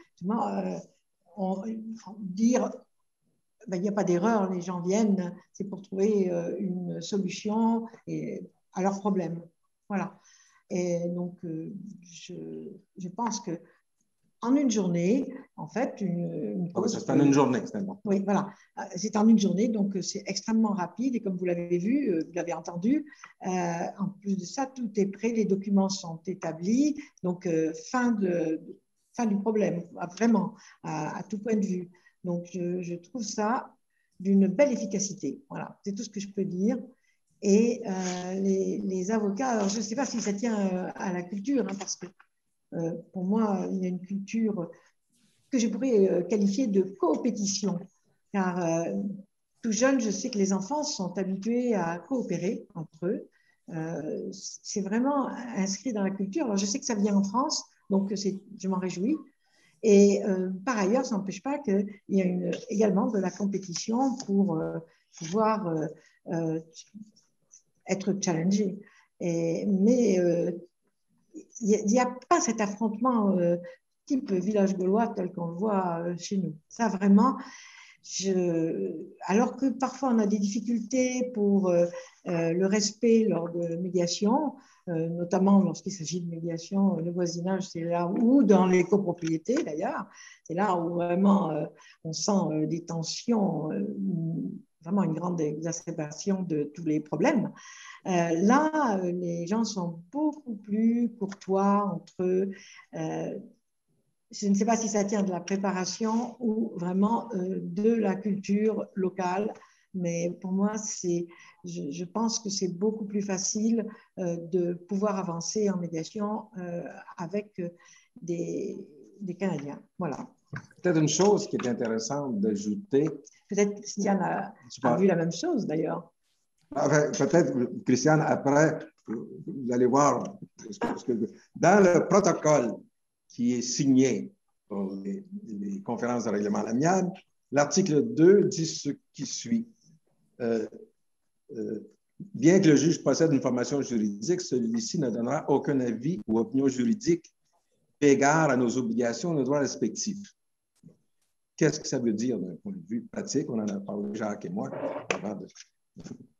dire ben, il n'y a pas d'erreur, les gens viennent, c'est pour trouver une solution à leurs problèmes. Voilà. Et donc, je pense que en une journée, en fait, une cause... Ça se fait en une journée, c'est bon. Oui, voilà. C'est en une journée, donc c'est extrêmement rapide. Et comme vous l'avez vu, vous l'avez entendu, en plus de ça, tout est prêt, les documents sont établis. Donc, fin du problème, vraiment, à tout point de vue. Donc, je trouve ça d'une belle efficacité. Voilà, c'est tout ce que je peux dire. Et les avocats, alors je ne sais pas si ça tient à la culture, hein, parce que pour moi, il y a une culture que je pourrais qualifier de coopétition. Car tout jeune, je sais que les enfants sont habitués à coopérer entre eux. C'est vraiment inscrit dans la culture. Alors, je sais que ça vient en France, donc je m'en réjouis. Et par ailleurs, ça n'empêche pas qu'il y a également de la compétition pour pouvoir être challengé. Mais il n'y a pas cet affrontement type village gaulois tel qu'on le voit chez nous. Ça, vraiment, alors que parfois on a des difficultés pour le respect lors de médiation, notamment lorsqu'il s'agit de médiation, le voisinage, c'est là où, dans les copropriétés d'ailleurs, c'est là où vraiment on sent des tensions vraiment une grande exacerbation de tous les problèmes. Là, les gens sont beaucoup plus courtois entre eux. Je ne sais pas si ça tient de la préparation ou vraiment de la culture locale, mais pour moi, je pense que c'est beaucoup plus facile de pouvoir avancer en médiation avec des Canadiens. Voilà. Peut-être une chose qui est intéressante d'ajouter. Peut-être Christiane a vu la même chose d'ailleurs. Enfin, peut-être, Christiane, après, vous allez voir, dans le protocole qui est signé pour les conférences de règlement à l'amiable, l'article 2 dit ce qui suit. Bien que le juge possède une formation juridique, celui-ci ne donnera aucun avis ou opinion juridique eu égard à nos obligations et nos droits respectifs. Qu'est-ce que ça veut dire d'un point de vue pratique? On en a parlé, Jacques et moi, avant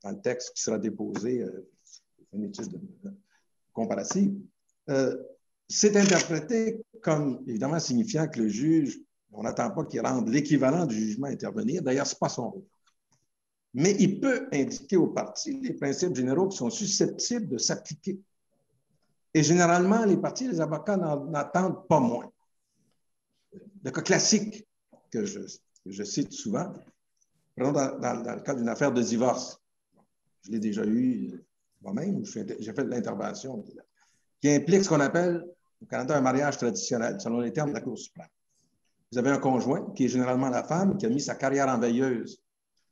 dans le texte qui sera déposé, une étude comparative. C'est interprété comme, évidemment, signifiant que le juge, on n'attend pas qu'il rende l'équivalent du jugement à intervenir. D'ailleurs, ce n'est pas son rôle. Mais il peut indiquer aux parties les principes généraux qui sont susceptibles de s'appliquer. Et généralement, les parties, les avocats n'en attendent pas moins. Le cas classique que je cite souvent, par exemple, dans le cas d'une affaire de divorce, je l'ai déjà eu moi-même, j'ai fait de l'intervention, qui implique ce qu'on appelle au Canada un mariage traditionnel, selon les termes de la Cour suprême. Vous avez un conjoint, qui est généralement la femme, qui a mis sa carrière en veilleuse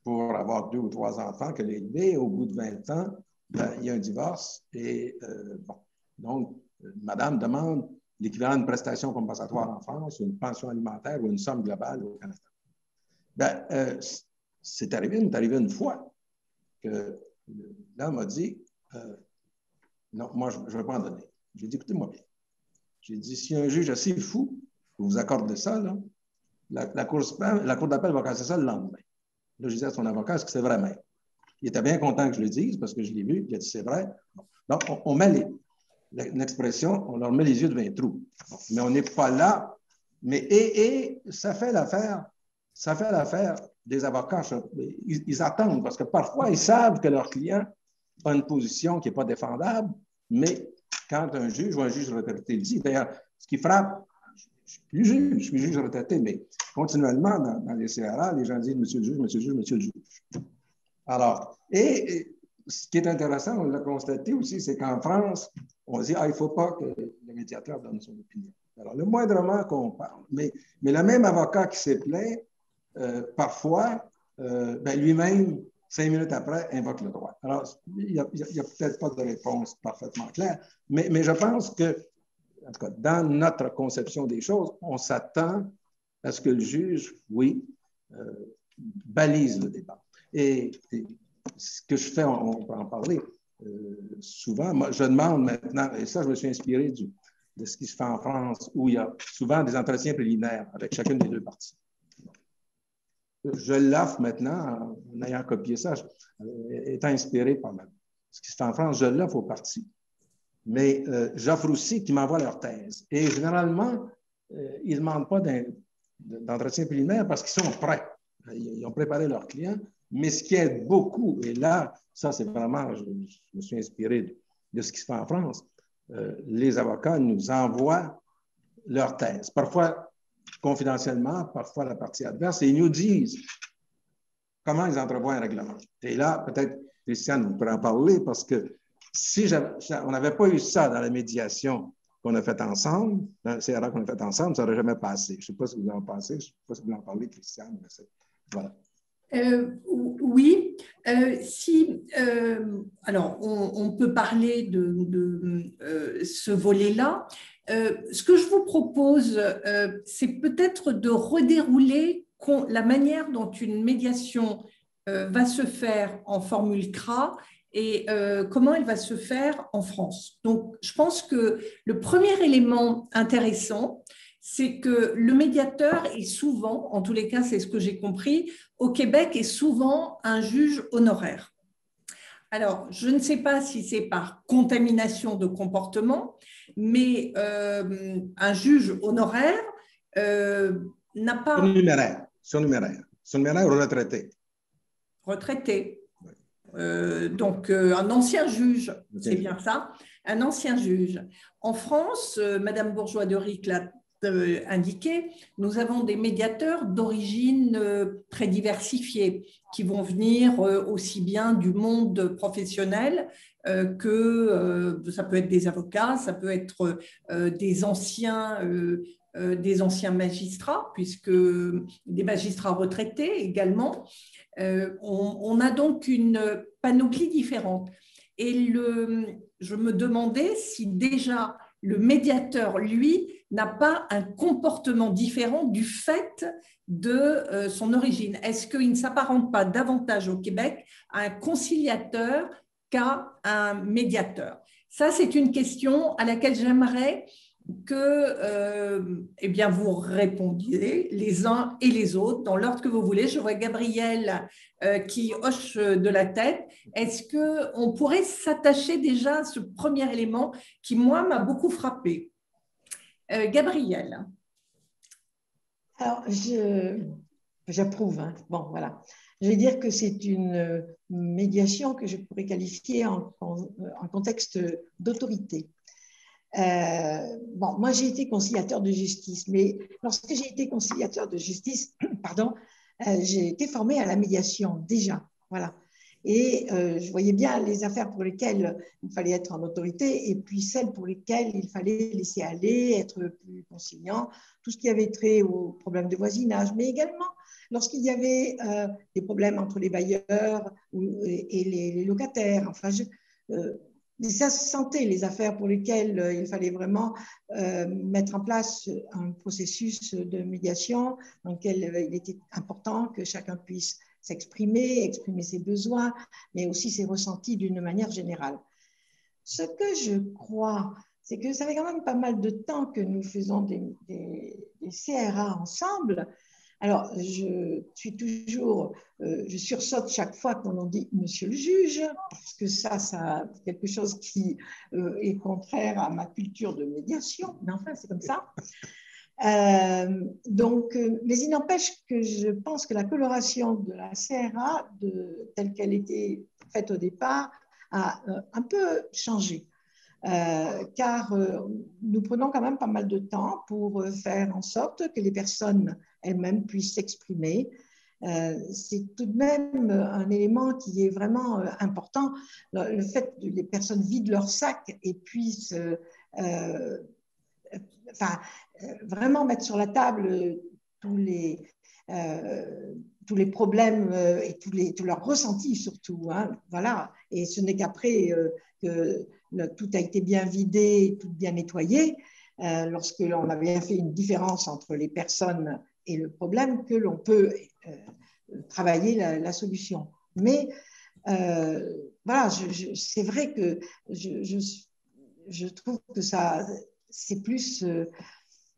pour avoir 2 ou 3 enfants qu'elle a élevés. Au bout de 20 ans, il y a un divorce. Et bon, donc, madame demande l'équivalent d'une prestation compensatoire en France, une pension alimentaire ou une somme globale au Canada. C'est arrivé une fois que l'homme a dit non, moi, je ne vais pas en donner. J'ai dit, écoutez-moi bien. J'ai dit, si un juge assez fou vous accorde ça, là, la Cour d'appel va casser ça le lendemain. Là, je disais à son avocat, est-ce que c'est vrai même? Il était bien content que je le dise parce que je l'ai vu, il a dit, c'est vrai. Donc, on met une expression, on leur met les yeux devant les trous. Mais on n'est pas là. Mais, et ça fait l'affaire des avocats. Ils attendent parce que parfois, ils savent que leur client a une position qui n'est pas défendable, mais quand un juge ou un juge retraité le dit, d'ailleurs, ce qui frappe, je suis juge retraité, mais continuellement, dans les CRA, les gens disent monsieur le juge, monsieur le juge, monsieur le juge. Alors, et ce qui est intéressant, on l'a constaté aussi, c'est qu'en France, on dit, il ne faut pas que le médiateur donne son opinion. Alors, le moindrement qu'on parle, mais le même avocat qui s'est plaint, parfois, lui-même, 5 minutes après, invoque le droit. Alors, il n'y a peut-être pas de réponse parfaitement claire, mais je pense que, en tout cas, dans notre conception des choses, on s'attend à ce que le juge, oui, balise le débat. Et ce que je fais, on peut en parler souvent. Moi, je demande maintenant, et ça, je me suis inspiré de ce qui se fait en France, où il y a souvent des entretiens préliminaires avec chacune des 2 parties. Je l'offre maintenant, en ayant copié ça, étant inspiré par ce qui se fait en France, je l'offre aux parties. Mais j'offre aussi qu'ils m'envoient leur thèse. Et généralement, ils ne demandent pas d'entretien préliminaire parce qu'ils sont prêts. Ils ont préparé leurs clients. Mais ce qui aide beaucoup, et là, ça c'est vraiment, je me suis inspiré de ce qui se fait en France, les avocats nous envoient leur thèse. Parfois confidentiellement, parfois la partie adverse, et ils nous disent comment ils entrevoient un règlement. Et là, peut-être, Christiane, vous pourrez en parler, parce que si on n'avait pas eu ça dans la médiation qu'on a faite ensemble, dans le CRA qu'on a fait ensemble, ça n'aurait jamais passé. Je ne sais pas si vous en pensez, je ne sais pas si vous en parlez, Christiane, mais voilà. Oui, alors on peut parler de ce volet-là. Ce que je vous propose, c'est peut-être de redérouler la manière dont une médiation va se faire en formule CRA et comment elle va se faire en France. Donc, je pense que le premier élément intéressant, c'est que le médiateur est souvent, en tous les cas, c'est ce que j'ai compris, au Québec est souvent un juge honoraire. Alors, je ne sais pas si c'est par contamination de comportement, mais un juge honoraire n'a pas… Surnuméraire ou retraité. Retraité. Donc, un ancien juge, c'est bien ça, un ancien juge. En France, Madame Bourgeois de Ric l'a indiqué, nous avons des médiateurs d'origine très diversifiée qui vont venir aussi bien du monde professionnel que ça peut être des avocats, ça peut être des anciens magistrats, puisque des magistrats retraités également. On a donc une panoplie différente. Et je me demandais si déjà le médiateur, lui, n'a pas un comportement différent du fait de son origine. Est-ce qu'il ne s'apparente pas davantage au Québec à un conciliateur qu'à un médiateur? Ça, c'est une question à laquelle j'aimerais que eh bien, vous répondiez les uns et les autres dans l'ordre que vous voulez. Je vois Gabriel qui hoche de la tête. Est-ce qu'on pourrait s'attacher déjà à ce premier élément qui, moi, m'a beaucoup frappé? Gabriel. Alors, j'approuve. Hein. Bon, voilà. Je vais dire que c'est une médiation que je pourrais qualifier en contexte d'autorité. Bon, moi, j'ai été conciliateur de justice, mais lorsque j'ai été conciliateur de justice, pardon, j'ai été formée à la médiation déjà, voilà. Et je voyais bien les affaires pour lesquelles il fallait être en autorité et puis celles pour lesquelles il fallait laisser aller, être plus conciliant, tout ce qui avait trait aux problèmes de voisinage, mais également lorsqu'il y avait des problèmes entre les bailleurs et les locataires. Enfin, ça se sentait les affaires pour lesquelles il fallait vraiment mettre en place un processus de médiation dans lequel il était important que chacun puisse s'exprimer, exprimer ses besoins, mais aussi ses ressentis d'une manière générale. Ce que je crois, c'est que ça fait quand même pas mal de temps que nous faisons des CRA ensemble. Alors, je sursaute chaque fois qu'on en dit monsieur le juge, parce que ça c'est quelque chose qui est contraire à ma culture de médiation, mais enfin, c'est comme ça. Mais il n'empêche que je pense que la coloration de la CRA, telle qu'elle était faite au départ, a un peu changé. Car nous prenons quand même pas mal de temps pour faire en sorte que les personnes elles-mêmes puissent s'exprimer. C'est tout de même un élément qui est vraiment important, le fait que les personnes vident leur sac et puissent vraiment mettre sur la table tous les problèmes et tous leurs ressentis surtout. Hein, voilà. Et ce n'est qu'après que tout a été bien vidé, tout bien nettoyé, lorsque l'on a bien fait une différence entre les personnes et le problème, que l'on peut travailler la solution. Mais voilà, c'est vrai que je trouve que ça, c'est plus...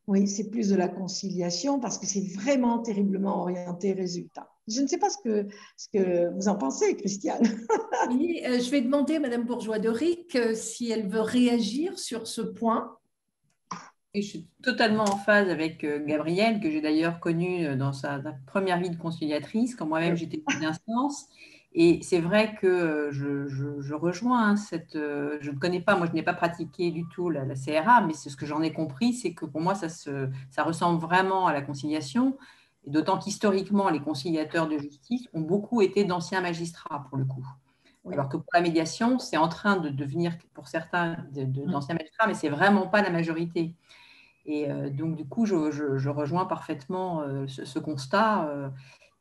oui, c'est plus de la conciliation parce que c'est vraiment terriblement orienté résultat. Je ne sais pas ce que vous en pensez, Christiane. Oui, je vais demander à Madame Bourgeois de Ric si elle veut réagir sur ce point. Et je suis totalement en phase avec Gabrielle, que j'ai d'ailleurs connue dans sa première vie de conciliatrice, quand moi-même j'étais juge d'instance. Et c'est vrai que je rejoins je ne connais pas, moi je n'ai pas pratiqué du tout la CRA, mais ce que j'en ai compris, c'est que pour moi ça ressemble vraiment à la conciliation, et d'autant qu'historiquement les conciliateurs de justice ont beaucoup été d'anciens magistrats pour le coup. Oui. Alors que pour la médiation, c'est en train de devenir pour certains d'anciens magistrats, mais c'est vraiment pas la majorité. Et donc du coup, je rejoins parfaitement ce constat.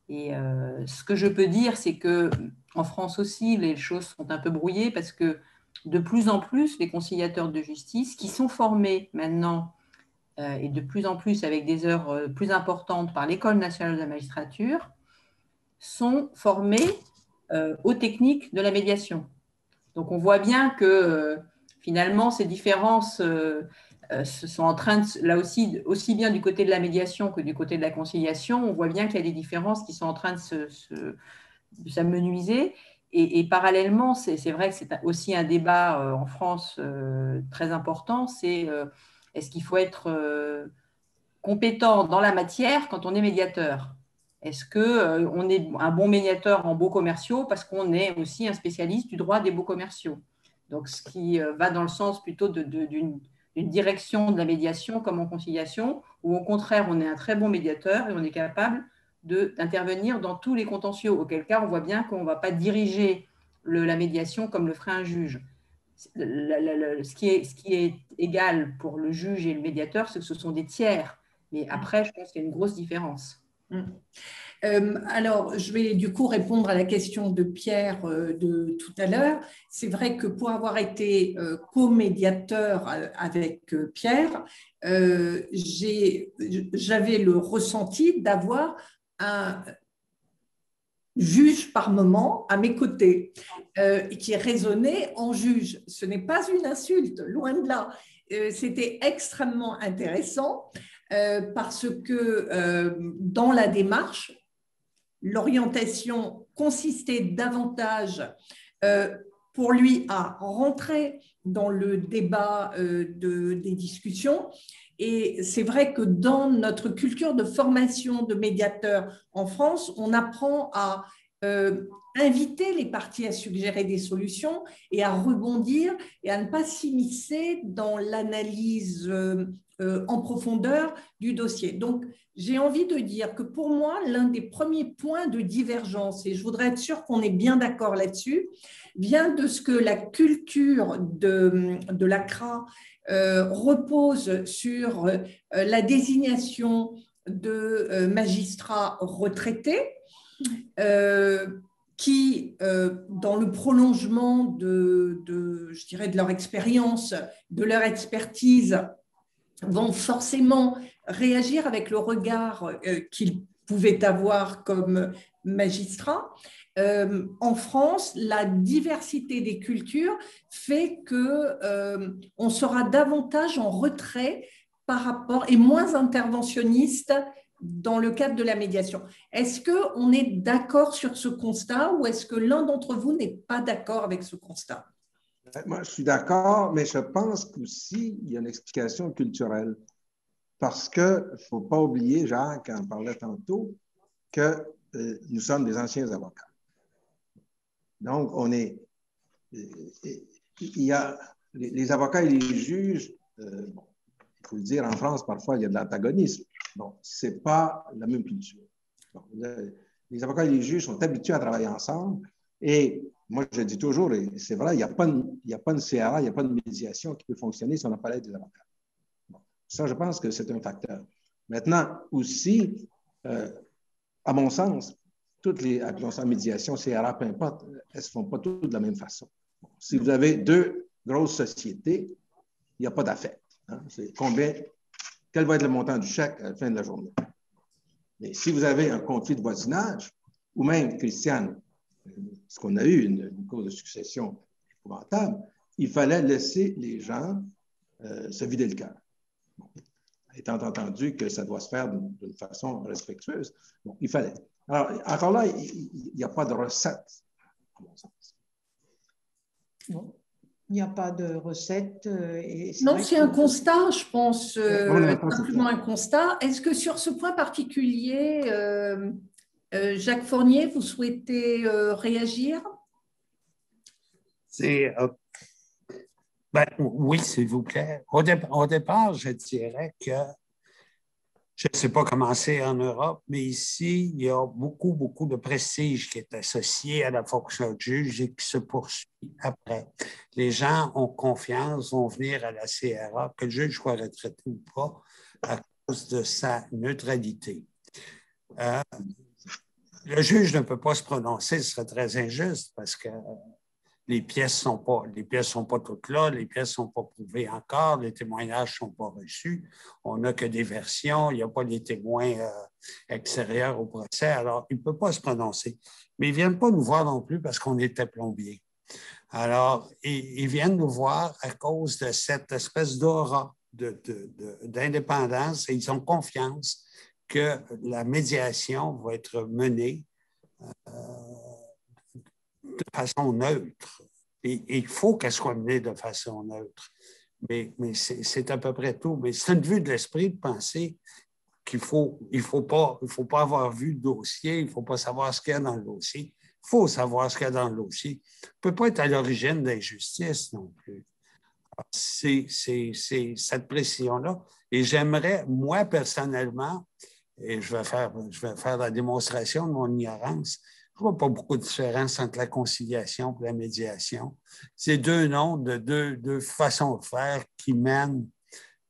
Ce que je peux dire, c'est qu'en France aussi, les choses sont un peu brouillées parce que de plus en plus, les conciliateurs de justice qui sont formés maintenant et de plus en plus avec des heures plus importantes par l'École nationale de la magistrature sont formés aux techniques de la médiation. Donc on voit bien que finalement ces différences sont en train de, là aussi bien du côté de la médiation que du côté de la conciliation, on voit bien qu'il y a des différences qui sont en train de s'amenuiser. Et parallèlement, c'est vrai que c'est aussi un débat en France très important, c'est est-ce qu'il faut être compétent dans la matière quand on est médiateur? Est-ce qu'on est un bon médiateur en baux commerciaux parce qu'on est aussi un spécialiste du droit des baux commerciaux? Donc, ce qui va dans le sens plutôt d'une direction de la médiation comme en conciliation, ou au contraire, on est un très bon médiateur et on est capable d'intervenir dans tous les contentieux, auquel cas on voit bien qu'on ne va pas diriger la médiation comme le ferait un juge. Ce qui est égal pour le juge et le médiateur, c'est que ce sont des tiers. Mais après, je pense qu'il y a une grosse différence. Alors, je vais du coup répondre à la question de Pierre de tout à l'heure. C'est vrai que pour avoir été co-médiateur avec Pierre, j'avais le ressenti d'avoir un juge par moment à mes côtés, qui raisonnait en juge. Ce n'est pas une insulte, loin de là. C'était extrêmement intéressant parce que dans la démarche, l'orientation consistait davantage pour lui à rentrer dans le débat des discussions. Et c'est vrai que dans notre culture de formation de médiateurs en France, on apprend à inviter les parties à suggérer des solutions et à rebondir et à ne pas s'immiscer dans l'analyse en profondeur du dossier. Donc, j'ai envie de dire que pour moi, l'un des premiers points de divergence, et je voudrais être sûre qu'on est bien d'accord là-dessus, vient de ce que la culture de l'ACRA repose sur la désignation de magistrats retraités qui, dans le prolongement je dirais, de leur expérience, de leur expertise, vont forcément réagir avec le regard qu'ils pouvaient avoir comme magistrats. En France, la diversité des cultures fait qu'on sera davantage en retrait par rapport et moins interventionniste dans le cadre de la médiation. Est-ce qu'on est d'accord sur ce constat ou est-ce que l'un d'entre vous n'est pas d'accord avec ce constat? Moi, je suis d'accord, mais je pense qu'aussi, il y a une explication culturelle. Parce qu'il ne faut pas oublier, Jacques en parlait tantôt, que nous sommes des anciens avocats. Donc, il y a les avocats et les juges, il faut le dire, en France, parfois, il y a de l'antagonisme. Bon, ce n'est pas la même culture. Bon, les avocats et les juges sont habitués à travailler ensemble et moi, je dis toujours, et c'est vrai, il n'y a pas de CRA, il n'y a pas de médiation qui peut fonctionner si on n'a pas l'aide des avocats. Bon, ça, je pense que c'est un facteur. Maintenant, aussi, à mon sens, toutes les actions en médiation, CRA, peu importe, elles ne se font pas toutes de la même façon. Bon, si vous avez deux grosses sociétés, il n'y a pas d'affaire. Hein? Quel va être le montant du chèque à la fin de la journée? Mais si vous avez un conflit de voisinage, ou même, Christiane, ce qu'on a eu, une cause de succession épouvantable, il fallait laisser les gens se vider le cœur. Bon. Étant entendu que ça doit se faire d'une façon respectueuse, bon, il fallait. Alors, encore là, il n'y a pas de recette, à mon sens. Non, il n'y a pas de recette. Non, c'est un constat, je pense, simplement un constat. Est-ce que sur ce point particulier, Jacques Fournier, vous souhaitez réagir? Oui, s'il vous plaît. Au départ, je dirais que je ne sais pas comment c'est en Europe, mais ici, il y a beaucoup, beaucoup de prestige qui est associé à la fonction de juge et qui se poursuit après. Les gens ont confiance, vont venir à la CRA, que le juge soit retraité ou pas, à cause de sa neutralité. Le juge ne peut pas se prononcer, ce serait très injuste parce que les pièces ne sont pas toutes là, les pièces ne sont pas prouvées encore, les témoignages ne sont pas reçus, on n'a que des versions, il n'y a pas les témoins extérieurs au procès, alors il ne peut pas se prononcer. Mais ils ne viennent pas nous voir non plus parce qu'on était plombier. Alors, ils viennent nous voir à cause de cette espèce d'aura d'indépendance et ils ont confiance que la médiation va être menée de façon neutre. Et il faut qu'elle soit menée de façon neutre. Mais c'est à peu près tout. Mais c'est une vue de l'esprit de penser il faut pas avoir vu le dossier, il ne faut pas savoir ce qu'il y a dans le dossier. Il faut savoir ce qu'il y a dans le dossier. On ne peut pas être à l'origine d'injustice non plus. C'est cette précision-là. Et j'aimerais, moi, personnellement, et je vais faire la démonstration de mon ignorance, je ne vois pas beaucoup de différence entre la conciliation et la médiation. C'est deux noms de deux façons de faire qui mènent,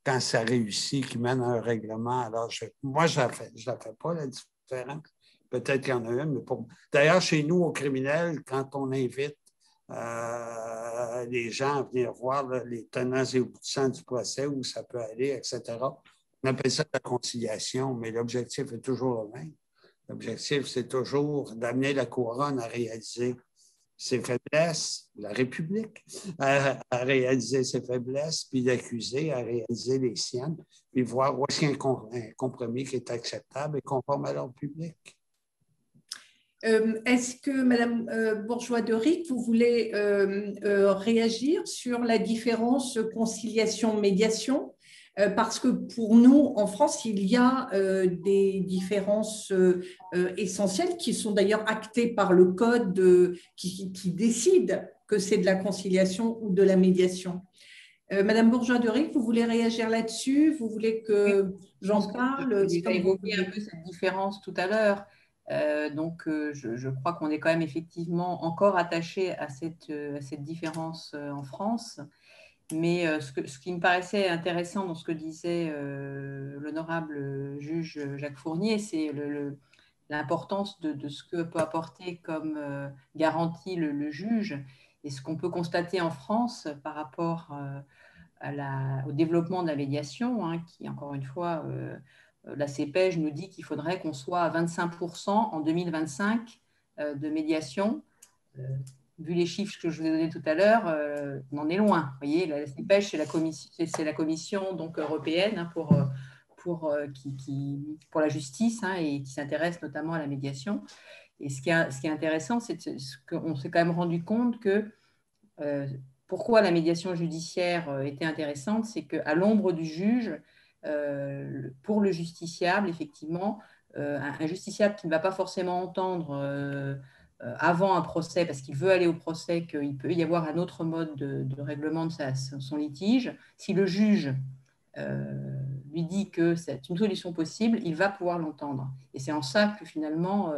quand ça réussit, qui mènent à un règlement. Alors, moi, je ne la fais pas, la différence. Peut-être qu'il y en a une, mais pas. D'ailleurs, chez nous, au criminel, quand on invite les gens à venir voir les tenants et aboutissants du procès, où ça peut aller, etc., on appelle ça la conciliation, mais l'objectif est toujours le même. L'objectif, c'est toujours d'amener la couronne à réaliser ses faiblesses, la République à réaliser ses faiblesses, puis l'accusé à réaliser les siennes, puis voir où est-ce qu'il y a un compromis qui est acceptable et conforme à l'ordre public. Est-ce que, Madame Bourgeois-Deric, vous voulez réagir sur la différence conciliation-médiation? Parce que pour nous, en France, il y a des différences essentielles qui sont d'ailleurs actées par le Code qui décide que c'est de la conciliation ou de la médiation. Madame Bourgeois-Deric, vous voulez réagir là-dessus? Vous voulez que j'en parle? J'ai évoqué un peu cette différence tout à l'heure. Je crois qu'on est quand même effectivement encore attaché à cette différence en France. Mais ce qui me paraissait intéressant dans ce que disait l'honorable juge Jacques Fournier, c'est l'importance de ce que peut apporter comme garantie le juge. Et ce qu'on peut constater en France par rapport au développement de la médiation, hein, qui, encore une fois, la CEPEJ nous dit qu'il faudrait qu'on soit à 25% en 2025 de médiation. Vu les chiffres que je vous ai donnés tout à l'heure, on en est loin. Vous voyez, la CEPEJ, c'est la commission donc, européenne hein, pour la justice hein, et qui s'intéresse notamment à la médiation. Et ce qui est intéressant, c'est qu'on s'est quand même rendu compte que pourquoi la médiation judiciaire était intéressante, c'est qu'à l'ombre du juge, pour le justiciable, effectivement, un justiciable qui ne va pas forcément entendre avant un procès, parce qu'il veut aller au procès, qu'il peut y avoir un autre mode de règlement de son litige, si le juge lui dit que c'est une solution possible, il va pouvoir l'entendre. Et c'est en ça que finalement,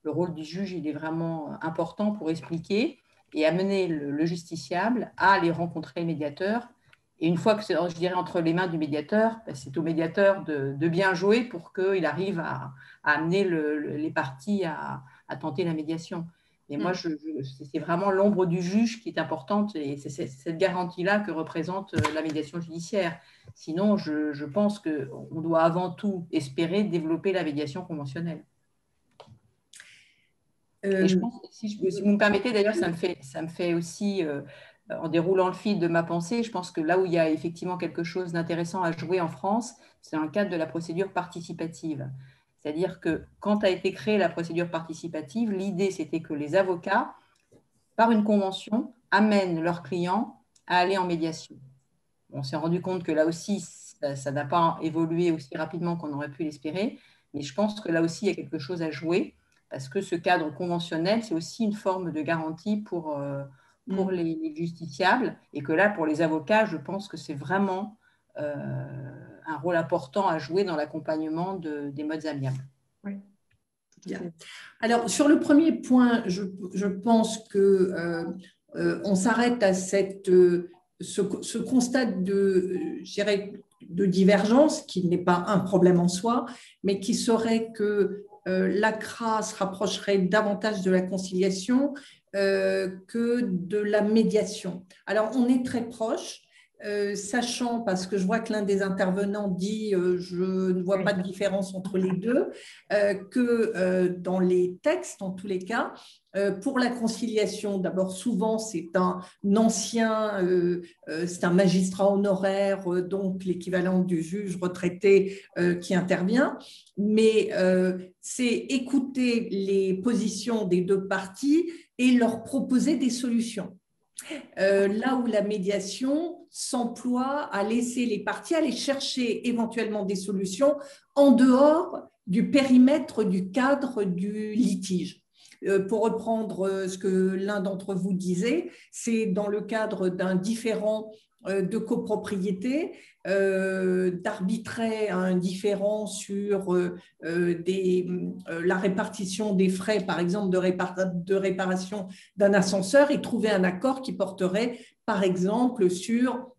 le rôle du juge il est vraiment important pour expliquer et amener le justiciable à aller rencontrer le médiateur. Et une fois que c'est, je dirais, entre les mains du médiateur, c'est au médiateur de bien jouer pour qu'il arrive à amener les parties à tenter la médiation. Et moi, c'est vraiment l'ombre du juge qui est importante et c'est cette garantie-là que représente la médiation judiciaire. Sinon, je pense qu'on doit avant tout espérer développer la médiation conventionnelle. Et je pense, si vous me permettez, d'ailleurs, ça me fait aussi, en déroulant le fil de ma pensée, je pense que là où il y a effectivement quelque chose d'intéressant à jouer en France, c'est dans le cadre de la procédure participative. C'est-à-dire que quand a été créée la procédure participative, l'idée, c'était que les avocats, par une convention, amènent leurs clients à aller en médiation. On s'est rendu compte que là aussi, ça n'a pas évolué aussi rapidement qu'on aurait pu l'espérer, mais je pense que là aussi, il y a quelque chose à jouer, parce que ce cadre conventionnel, c'est aussi une forme de garantie pour les justiciables, et que là, pour les avocats, je pense que c'est vraiment un rôle important à jouer dans l'accompagnement des modes amiables. Oui. Bien. Alors, sur le premier point, je pense qu'on s'arrête à ce constat de divergence, qui n'est pas un problème en soi, mais qui serait que l'ACRA se rapprocherait davantage de la conciliation que de la médiation. Alors, on est très proche. Sachant, parce que je vois que l'un des intervenants dit je ne vois pas de différence entre les deux, que dans les textes, en tous les cas, pour la conciliation, d'abord souvent c'est un ancien, c'est un magistrat honoraire, donc l'équivalent du juge retraité qui intervient, mais c'est écouter les positions des deux parties et leur proposer des solutions. là où la médiation s'emploie à laisser les parties aller chercher éventuellement des solutions en dehors du périmètre du cadre du litige. Pour reprendre ce que l'un d'entre vous disait, c'est dans le cadre d'un différend de copropriété, d'arbitrer un différend sur la répartition des frais, par exemple, de réparation d'un ascenseur et trouver un accord qui porterait, par exemple, sur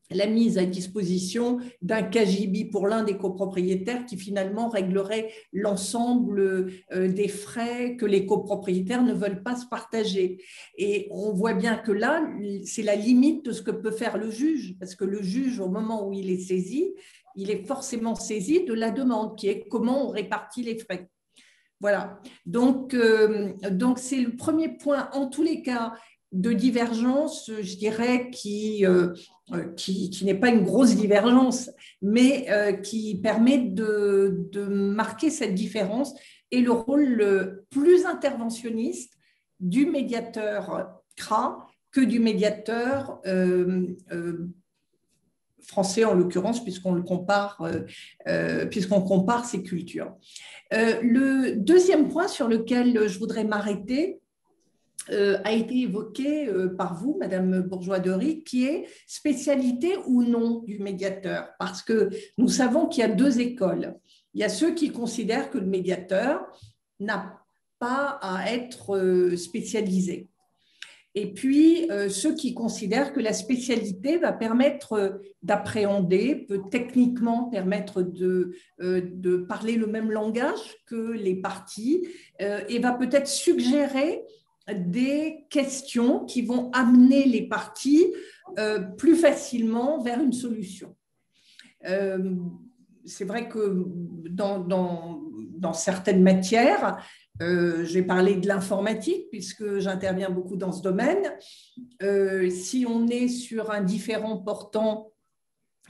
la mise à disposition d'un KGB pour l'un des copropriétaires qui finalement réglerait l'ensemble des frais que les copropriétaires ne veulent pas se partager. Et on voit bien que là, c'est la limite de ce que peut faire le juge, parce que le juge, au moment où il est saisi, il est forcément saisi de la demande, qui est comment on répartit les frais. Voilà. Donc c'est le premier point, en tous les cas, de divergence, je dirais, qui n'est pas une grosse divergence, mais qui permet de marquer cette différence et le rôle plus interventionniste du médiateur CRA que du médiateur français en l'occurrence, puisqu'on compare ces cultures. Le deuxième point sur lequel je voudrais m'arrêter a été évoqué par vous, Madame Bourgeois-Deric, qui est spécialité ou non du médiateur, parce que nous savons qu'il y a deux écoles. Il y a ceux qui considèrent que le médiateur n'a pas à être spécialisé. Et puis, ceux qui considèrent que la spécialité va permettre d'appréhender, peut techniquement permettre de parler le même langage que les parties et va peut-être suggérer des questions qui vont amener les parties plus facilement vers une solution. C'est vrai que dans certaines matières, je vais parler de l'informatique puisque j'interviens beaucoup dans ce domaine. Si on est sur un différend portant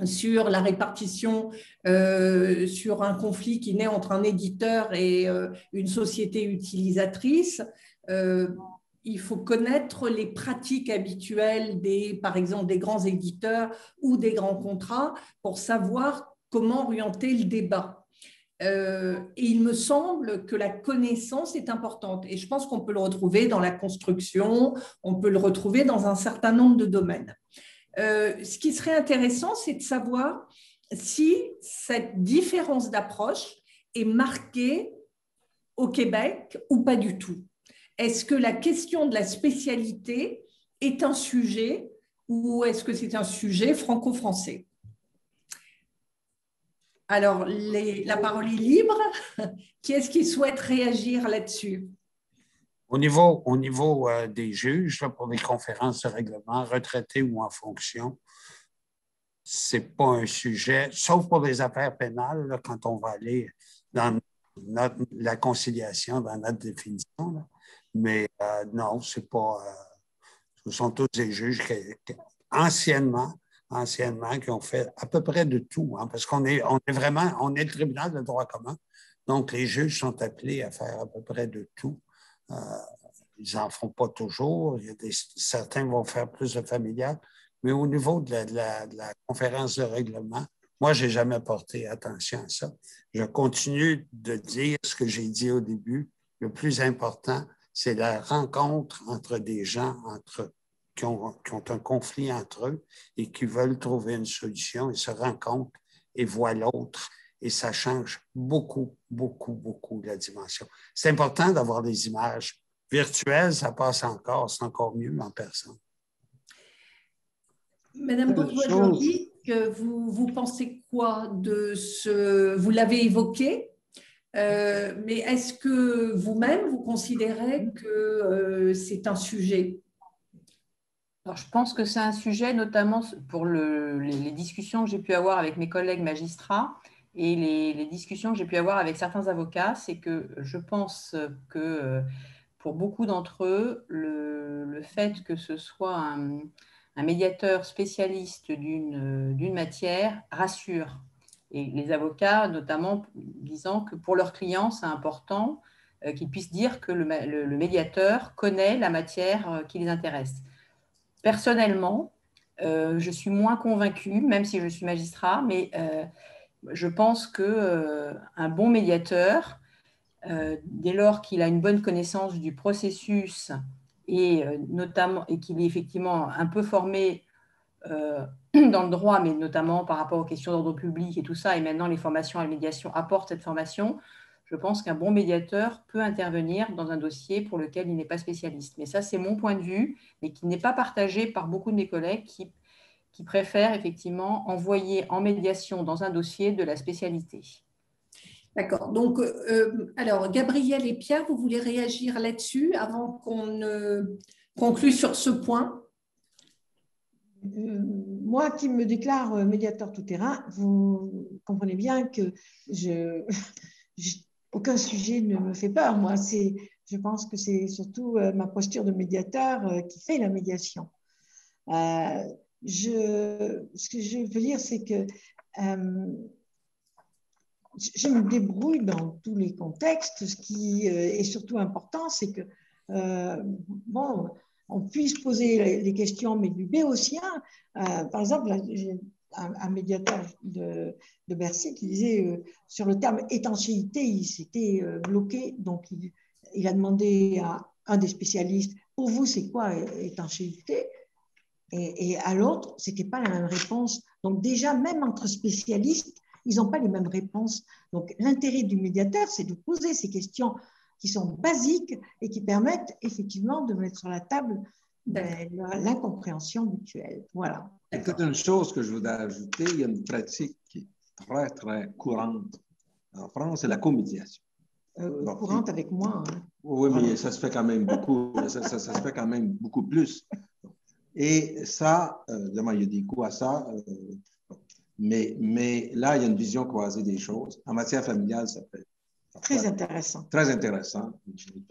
sur la répartition, sur un conflit qui naît entre un éditeur et une société utilisatrice, il faut connaître les pratiques habituelles par exemple, des grands éditeurs ou des grands contrats pour savoir comment orienter le débat. Et il me semble que la connaissance est importante. Et je pense qu'on peut le retrouver dans la construction, on peut le retrouver dans un certain nombre de domaines. Ce qui serait intéressant, c'est de savoir si cette différence d'approche est marquée au Québec ou pas du tout. Est-ce que la question de la spécialité est un sujet ou est-ce que c'est un sujet franco-français ? Alors, la parole est libre. Qui est-ce qui souhaite réagir là-dessus? Au niveau des juges, là, pour les conférences de règlement, retraités ou en fonction, ce n'est pas un sujet, sauf pour les affaires pénales, là, quand on va aller dans la conciliation, dans notre définition. Là. Mais non, c'est pas. Ce sont tous des juges qui anciennement, qui ont fait à peu près de tout, hein, parce qu'on est le tribunal de droit commun. Donc, les juges sont appelés à faire à peu près de tout. Ils n'en font pas toujours. Certains vont faire plus de familial. Mais au niveau de la conférence de règlement, moi, je n'ai jamais porté attention à ça. Je continue de dire ce que j'ai dit au début. Le plus important, c'est la rencontre entre des gens qui ont un conflit entre eux et qui veulent trouver une solution. Ils se rencontrent et voient l'autre. Et ça change beaucoup, beaucoup, beaucoup la dimension. C'est important d'avoir des images virtuelles, ça passe encore, c'est encore mieux en personne. Madame Bourgeois-Deric, vous pensez quoi de ce... Vous l'avez évoqué, mais est-ce que vous-même, vous considérez que c'est un sujet? Alors, je pense que c'est un sujet, notamment pour les discussions que j'ai pu avoir avec mes collègues magistrats et les discussions que j'ai pu avoir avec certains avocats, c'est que je pense que pour beaucoup d'entre eux, le fait que ce soit un médiateur spécialiste d'une matière rassure. Et les avocats, notamment, disant que pour leurs clients, c'est important qu'ils puissent dire que le médiateur connaît la matière qui les intéresse. personnellement, je suis moins convaincue, même si je suis magistrat, mais je pense qu'un bon médiateur, dès lors qu'il a une bonne connaissance du processus et qu'il est effectivement un peu formé dans le droit, mais notamment par rapport aux questions d'ordre public et tout ça, et maintenant les formations à la médiation apportent cette formation, je pense qu'un bon médiateur peut intervenir dans un dossier pour lequel il n'est pas spécialiste. Mais ça, c'est mon point de vue, mais qui n'est pas partagé par beaucoup de mes collègues qui préfèrent effectivement envoyer en médiation dans un dossier de la spécialité. D'accord. Donc, alors, Gabriel et Pierre, vous voulez réagir là-dessus avant qu'on ne conclue sur ce point? Moi qui me déclare médiateur tout-terrain, vous comprenez bien que aucun sujet ne me fait peur. Moi, je pense que c'est surtout ma posture de médiateur qui fait la médiation. Ce que je veux dire, c'est que je me débrouille dans tous les contextes. Ce qui est surtout important, c'est que, bon, on puisse poser les questions, mais du béotien. Par exemple, j'ai un médiateur de Bercy qui disait sur le terme étanchéité, il s'était bloqué. Donc, il a demandé à un des spécialistes, pour vous, c'est quoi étanchéité? Et à l'autre, ce n'était pas la même réponse. Donc, déjà, même entre spécialistes, ils n'ont pas les mêmes réponses. Donc, l'intérêt du médiateur, c'est de poser ces questions qui sont basiques et qui permettent effectivement de mettre sur la table l'incompréhension mutuelle. Voilà. Peut-être une chose que je voudrais ajouter, il y a une pratique qui est très, très courante en France, c'est la comédiation. Courante avec moi. Hein. Oui, mais ça se fait quand même beaucoup. Ça se fait quand même beaucoup plus. Et ça, évidemment, il y a des coûts à ça. Mais là, il y a une vision croisée des choses. En matière familiale, ça fait très intéressant. Très intéressant,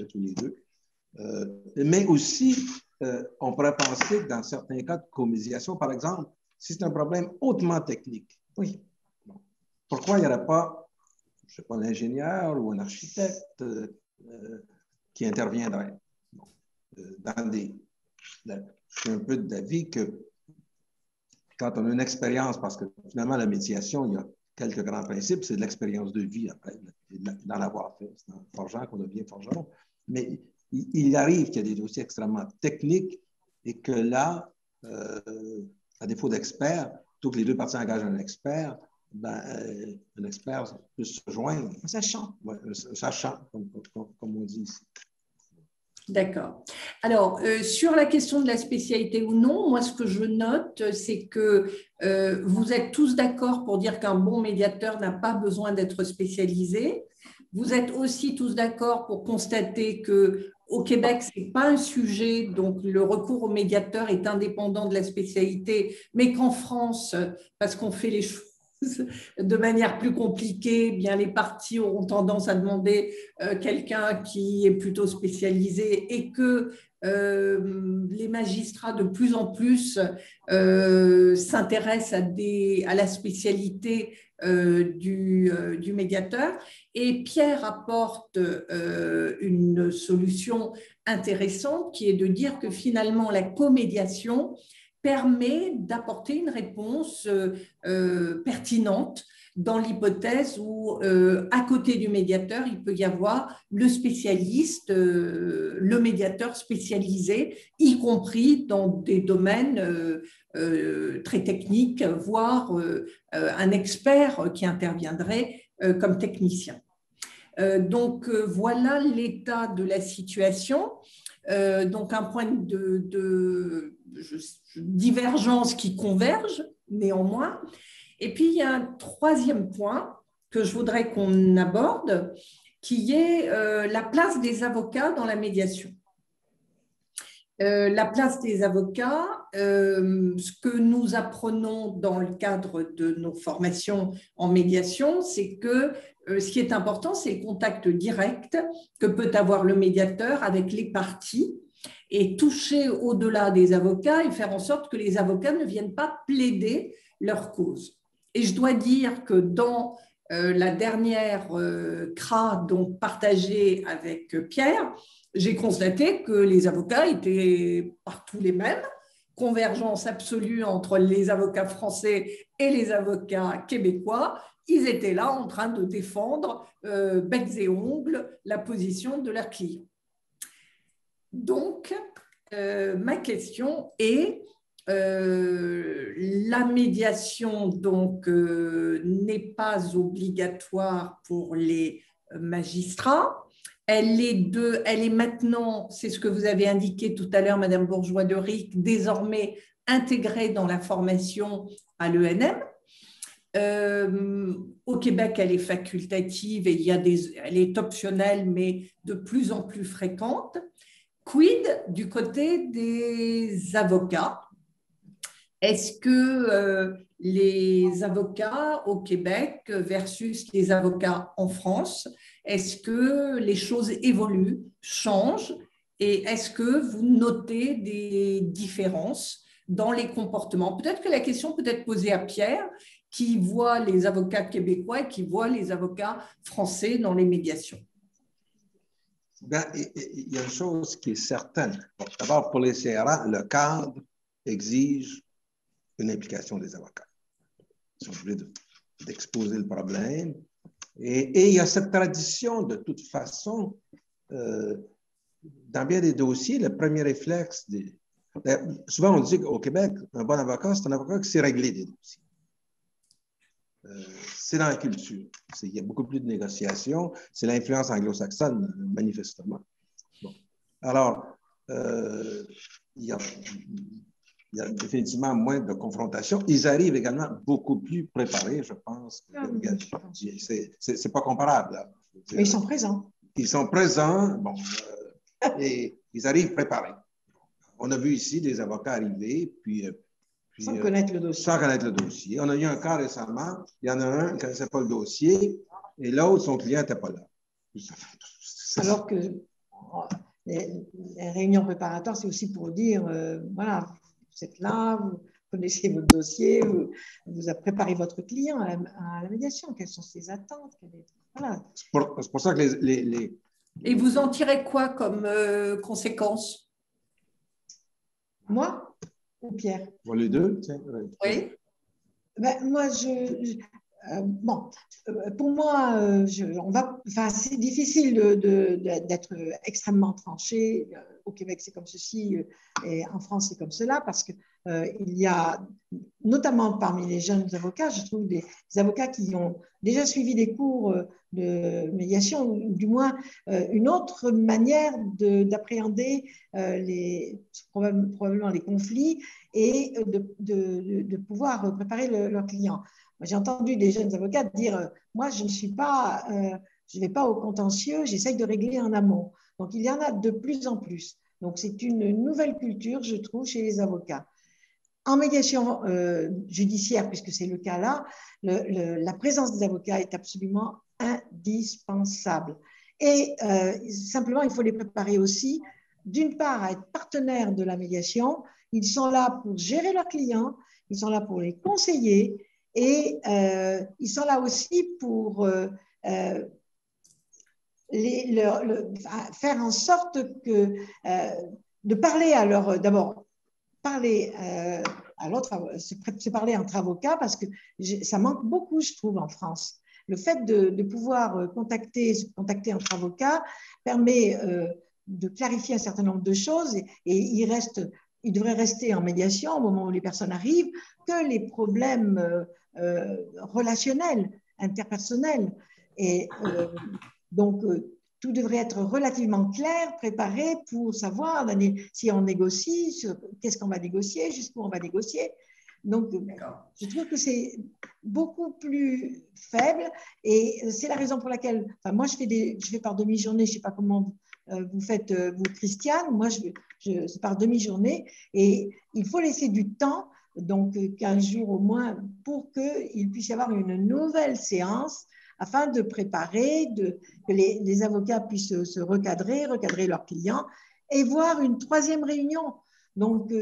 tous les deux. Mais aussi, on pourrait penser que dans certains cas de comédiation, par exemple, si c'est un problème hautement technique, oui. Bon, pourquoi il n'y aurait pas, je ne sais pas, un ingénieur ou un architecte qui interviendrait? Bon, je suis un peu d'avis que quand on a une expérience, parce que finalement, la médiation, il y a quelques grands principes, c'est de l'expérience de vie après, d'en avoir fait. C'est en forgeant qu'on devient forgeron. Mais il arrive qu'il y a des dossiers extrêmement techniques et que là, à défaut d'expert, plutôt que les deux parties engagent un expert peut se joindre. Un sachant. Ouais, un sachant, comme on dit ici. D'accord. Alors, sur la question de la spécialité ou non, moi, ce que je note, c'est que vous êtes tous d'accord pour dire qu'un bon médiateur n'a pas besoin d'être spécialisé. Vous êtes aussi tous d'accord pour constater qu'au Québec, ce n'est pas un sujet, donc le recours au médiateur est indépendant de la spécialité, mais qu'en France, parce qu'on fait les choses de manière plus compliquée, bien les parties auront tendance à demander quelqu'un qui est plutôt spécialisé et que les magistrats de plus en plus s'intéressent à la spécialité du médiateur. Et Pierre apporte une solution intéressante qui est de dire que finalement la comédiation permet d'apporter une réponse pertinente dans l'hypothèse où, à côté du médiateur, il peut y avoir le spécialiste, le médiateur spécialisé, y compris dans des domaines très techniques, voire un expert qui interviendrait comme technicien. Donc, voilà l'état de la situation. Donc, un point de divergence qui converge néanmoins. Et puis, il y a un troisième point que je voudrais qu'on aborde, qui est la place des avocats dans la médiation. La place des avocats, ce que nous apprenons dans le cadre de nos formations en médiation, c'est que ce qui est important, c'est le contact direct que peut avoir le médiateur avec les parties et toucher au-delà des avocats et faire en sorte que les avocats ne viennent pas plaider leur cause. Et je dois dire que dans la dernière CRA donc partagée avec Pierre, j'ai constaté que les avocats étaient partout les mêmes convergence absolue entre les avocats français et les avocats québécois. Ils étaient là en train de défendre becs et ongles la position de leurs clients. Donc, ma question est, la médiation donc n'est pas obligatoire pour les magistrats. Elle est maintenant, c'est ce que vous avez indiqué tout à l'heure, Madame Bourgeois-Deric, désormais intégrée dans la formation à l'ENM. Au Québec, elle est facultative et elle est optionnelle, mais de plus en plus fréquente. Quid du côté des avocats? Est-ce que les avocats au Québec versus les avocats en France, est-ce que les choses évoluent, changent, et est-ce que vous notez des différences dans les comportements? Peut-être que la question peut être posée à Pierre, qui voit les avocats québécois et qui voit les avocats français dans les médiations. Ben, il y a une chose qui est certaine. Bon, d'abord, pour les CRA, le cadre exige une implication des avocats. Ils sont obligés d'exposer le problème. Et il y a cette tradition, de toute façon, dans bien des dossiers, le premier réflexe, souvent on dit qu'au Québec, un bon avocat, c'est un avocat qui sait régler des dossiers. C'est dans la culture. Il y a beaucoup plus de négociations. C'est l'influence anglo-saxonne, manifestement. Bon. Alors, il y a définitivement moins de confrontations. Ils arrivent également beaucoup plus préparés, je pense. C'est pas comparable. Là. Mais ils sont présents. Ils sont présents, bon, et ils arrivent préparés. On a vu ici des avocats arriver, puis sans connaître le dossier. Sans connaître le dossier. On a eu un cas récemment, il y en a un qui ne connaissait pas le dossier, et l'autre, son client n'était pas là. Alors que les réunions préparatoires, c'est aussi pour dire, voilà, vous êtes là, vous connaissez votre dossier, vous avez préparé votre client à la médiation, quelles sont ses attentes, voilà. C'est pour ça que Et vous en tirez quoi comme conséquence? Moi ou Pierre? Pour les deux, oui. Ben, moi, bon, pour moi, c'est difficile d'être extrêmement tranché. Au Québec, c'est comme ceci, et en France, c'est comme cela, parce que il y a, notamment parmi les jeunes avocats, je trouve des avocats qui ont déjà suivi des cours de médiation, ou du moins une autre manière d'appréhender probablement les conflits et de pouvoir préparer leurs clients. J'ai entendu des jeunes avocats dire moi, je ne vais pas au contentieux, j'essaye de régler en amont. Donc, il y en a de plus en plus. Donc, c'est une nouvelle culture, je trouve, chez les avocats. En médiation judiciaire, puisque c'est le cas là, la présence des avocats est absolument indispensable. Et simplement, il faut les préparer aussi, d'une part, à être partenaires de la médiation. Ils sont là pour gérer leurs clients, ils sont là pour les conseiller, et ils sont là aussi pour faire en sorte que de parler à leur... D'abord, parler à l'autre, se parler entre avocats, parce que ça manque beaucoup, je trouve, en France. Le fait de pouvoir se contacter entre avocats permet de clarifier un certain nombre de choses, et il devrait rester en médiation au moment où les personnes arrivent, que les problèmes relationnels, interpersonnels. Et donc, tout devrait être relativement clair, préparé pour savoir si on négocie, qu'est-ce qu'on va négocier, jusqu'où on va négocier. Donc, je trouve que c'est beaucoup plus faible, et c'est la raison pour laquelle, moi, je fais par demi-journée, je ne sais pas comment vous faites, vous, Christiane, moi, c'est par demi-journée, et il faut laisser du temps, donc 15 jours au moins, pour qu'il puisse y avoir une nouvelle séance afin de préparer, que les avocats puissent se recadrer leurs clients, et voir une troisième réunion. Donc,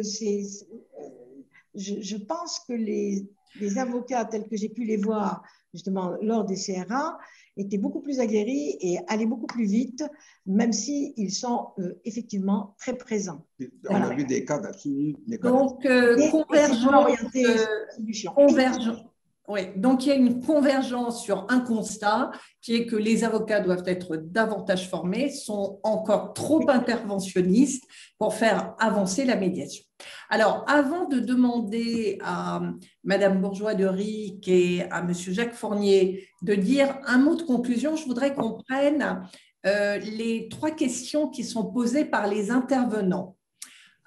je pense que les avocats tels que j'ai pu les voir justement, lors des CRA, étaient beaucoup plus aguerris et allaient beaucoup plus vite, même s'ils sont effectivement très présents. On a vu des cas d'absolu. Donc, oui, donc il y a une convergence sur un constat qui est que les avocats doivent être davantage formés, sont encore trop interventionnistes pour faire avancer la médiation. Alors, avant de demander à Madame Bourgeois de Ric et à Monsieur Jacques Fournier de dire un mot de conclusion, je voudrais qu'on prenne les 3 questions qui sont posées par les intervenants.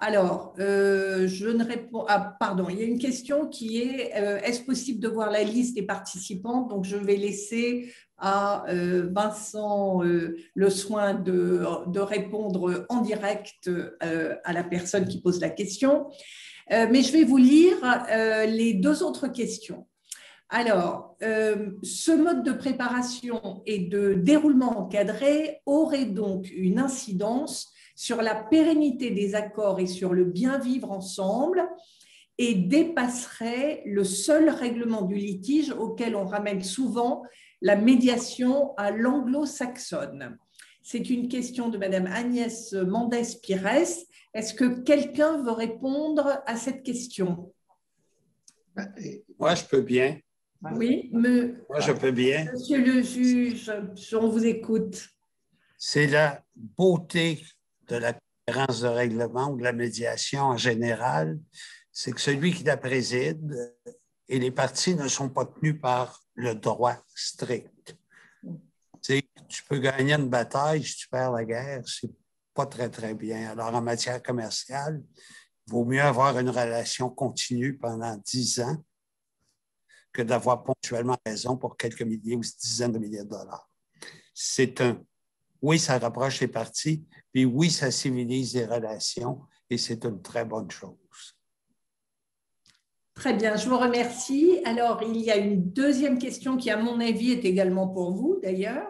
Alors, je ne réponds. Ah, pardon, il y a une question qui est est-ce possible de voir la liste des participants? Donc, je vais laisser à Vincent le soin de répondre en direct à la personne qui pose la question. Mais je vais vous lire les 2 autres questions. Alors, ce mode de préparation et de déroulement encadré aurait donc une incidence sur la pérennité des accords et sur le bien vivre ensemble et dépasserait le seul règlement du litige auquel on ramène souvent la médiation à l'anglo-saxonne. C'est une question de Madame Agnès Mendès-Pires. Est-ce que quelqu'un veut répondre à cette question? Moi, je peux bien. Oui, moi, je peux bien. Monsieur le juge, on vous écoute. C'est la beauté de la conférence de règlement ou de la médiation en général, c'est que celui qui la préside et les parties ne sont pas tenus par le droit strict. Tu peux gagner une bataille, si tu perds la guerre, c'est pas très, très bien. Alors, en matière commerciale, il vaut mieux avoir une relation continue pendant 10 ans que d'avoir ponctuellement raison pour quelques milliers ou dizaines de milliers de dollars. Oui, ça rapproche les parties, puis oui, ça civilise les relations et c'est une très bonne chose. Très bien, je vous remercie. Alors, il y a une deuxième question qui, à mon avis, est également pour vous, d'ailleurs.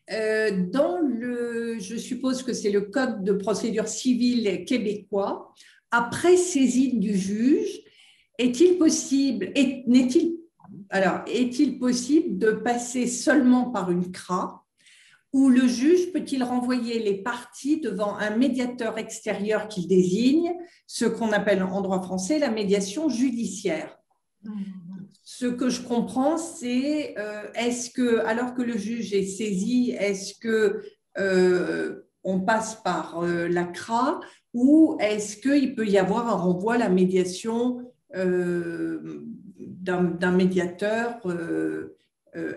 Je suppose que c'est le Code de procédure civile québécois, après saisine du juge, est-il possible de passer seulement par une CRA ou le juge peut-il renvoyer les parties devant un médiateur extérieur qu'il désigne, ce qu'on appelle en droit français la médiation judiciaire? Ce que je comprends, c'est est-ce que, alors que le juge est saisi, est-ce que on passe par la CRA ou est-ce qu'il peut y avoir un renvoi à la médiation d'un médiateur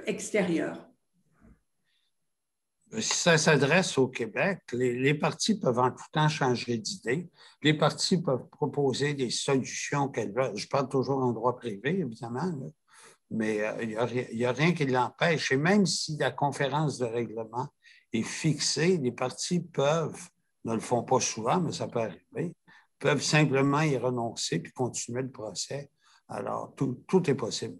extérieur? Si ça s'adresse au Québec, les parties peuvent en tout temps changer d'idée. Les parties peuvent proposer des solutions qu'elles veulent. Je parle toujours en droit privé, évidemment, là, mais il n'y a rien qui l'empêche. Et même si la conférence de règlement est fixée, les parties peuvent, ne le font pas souvent, mais ça peut arriver, peuvent simplement y renoncer puis continuer le procès. Alors, tout est possible.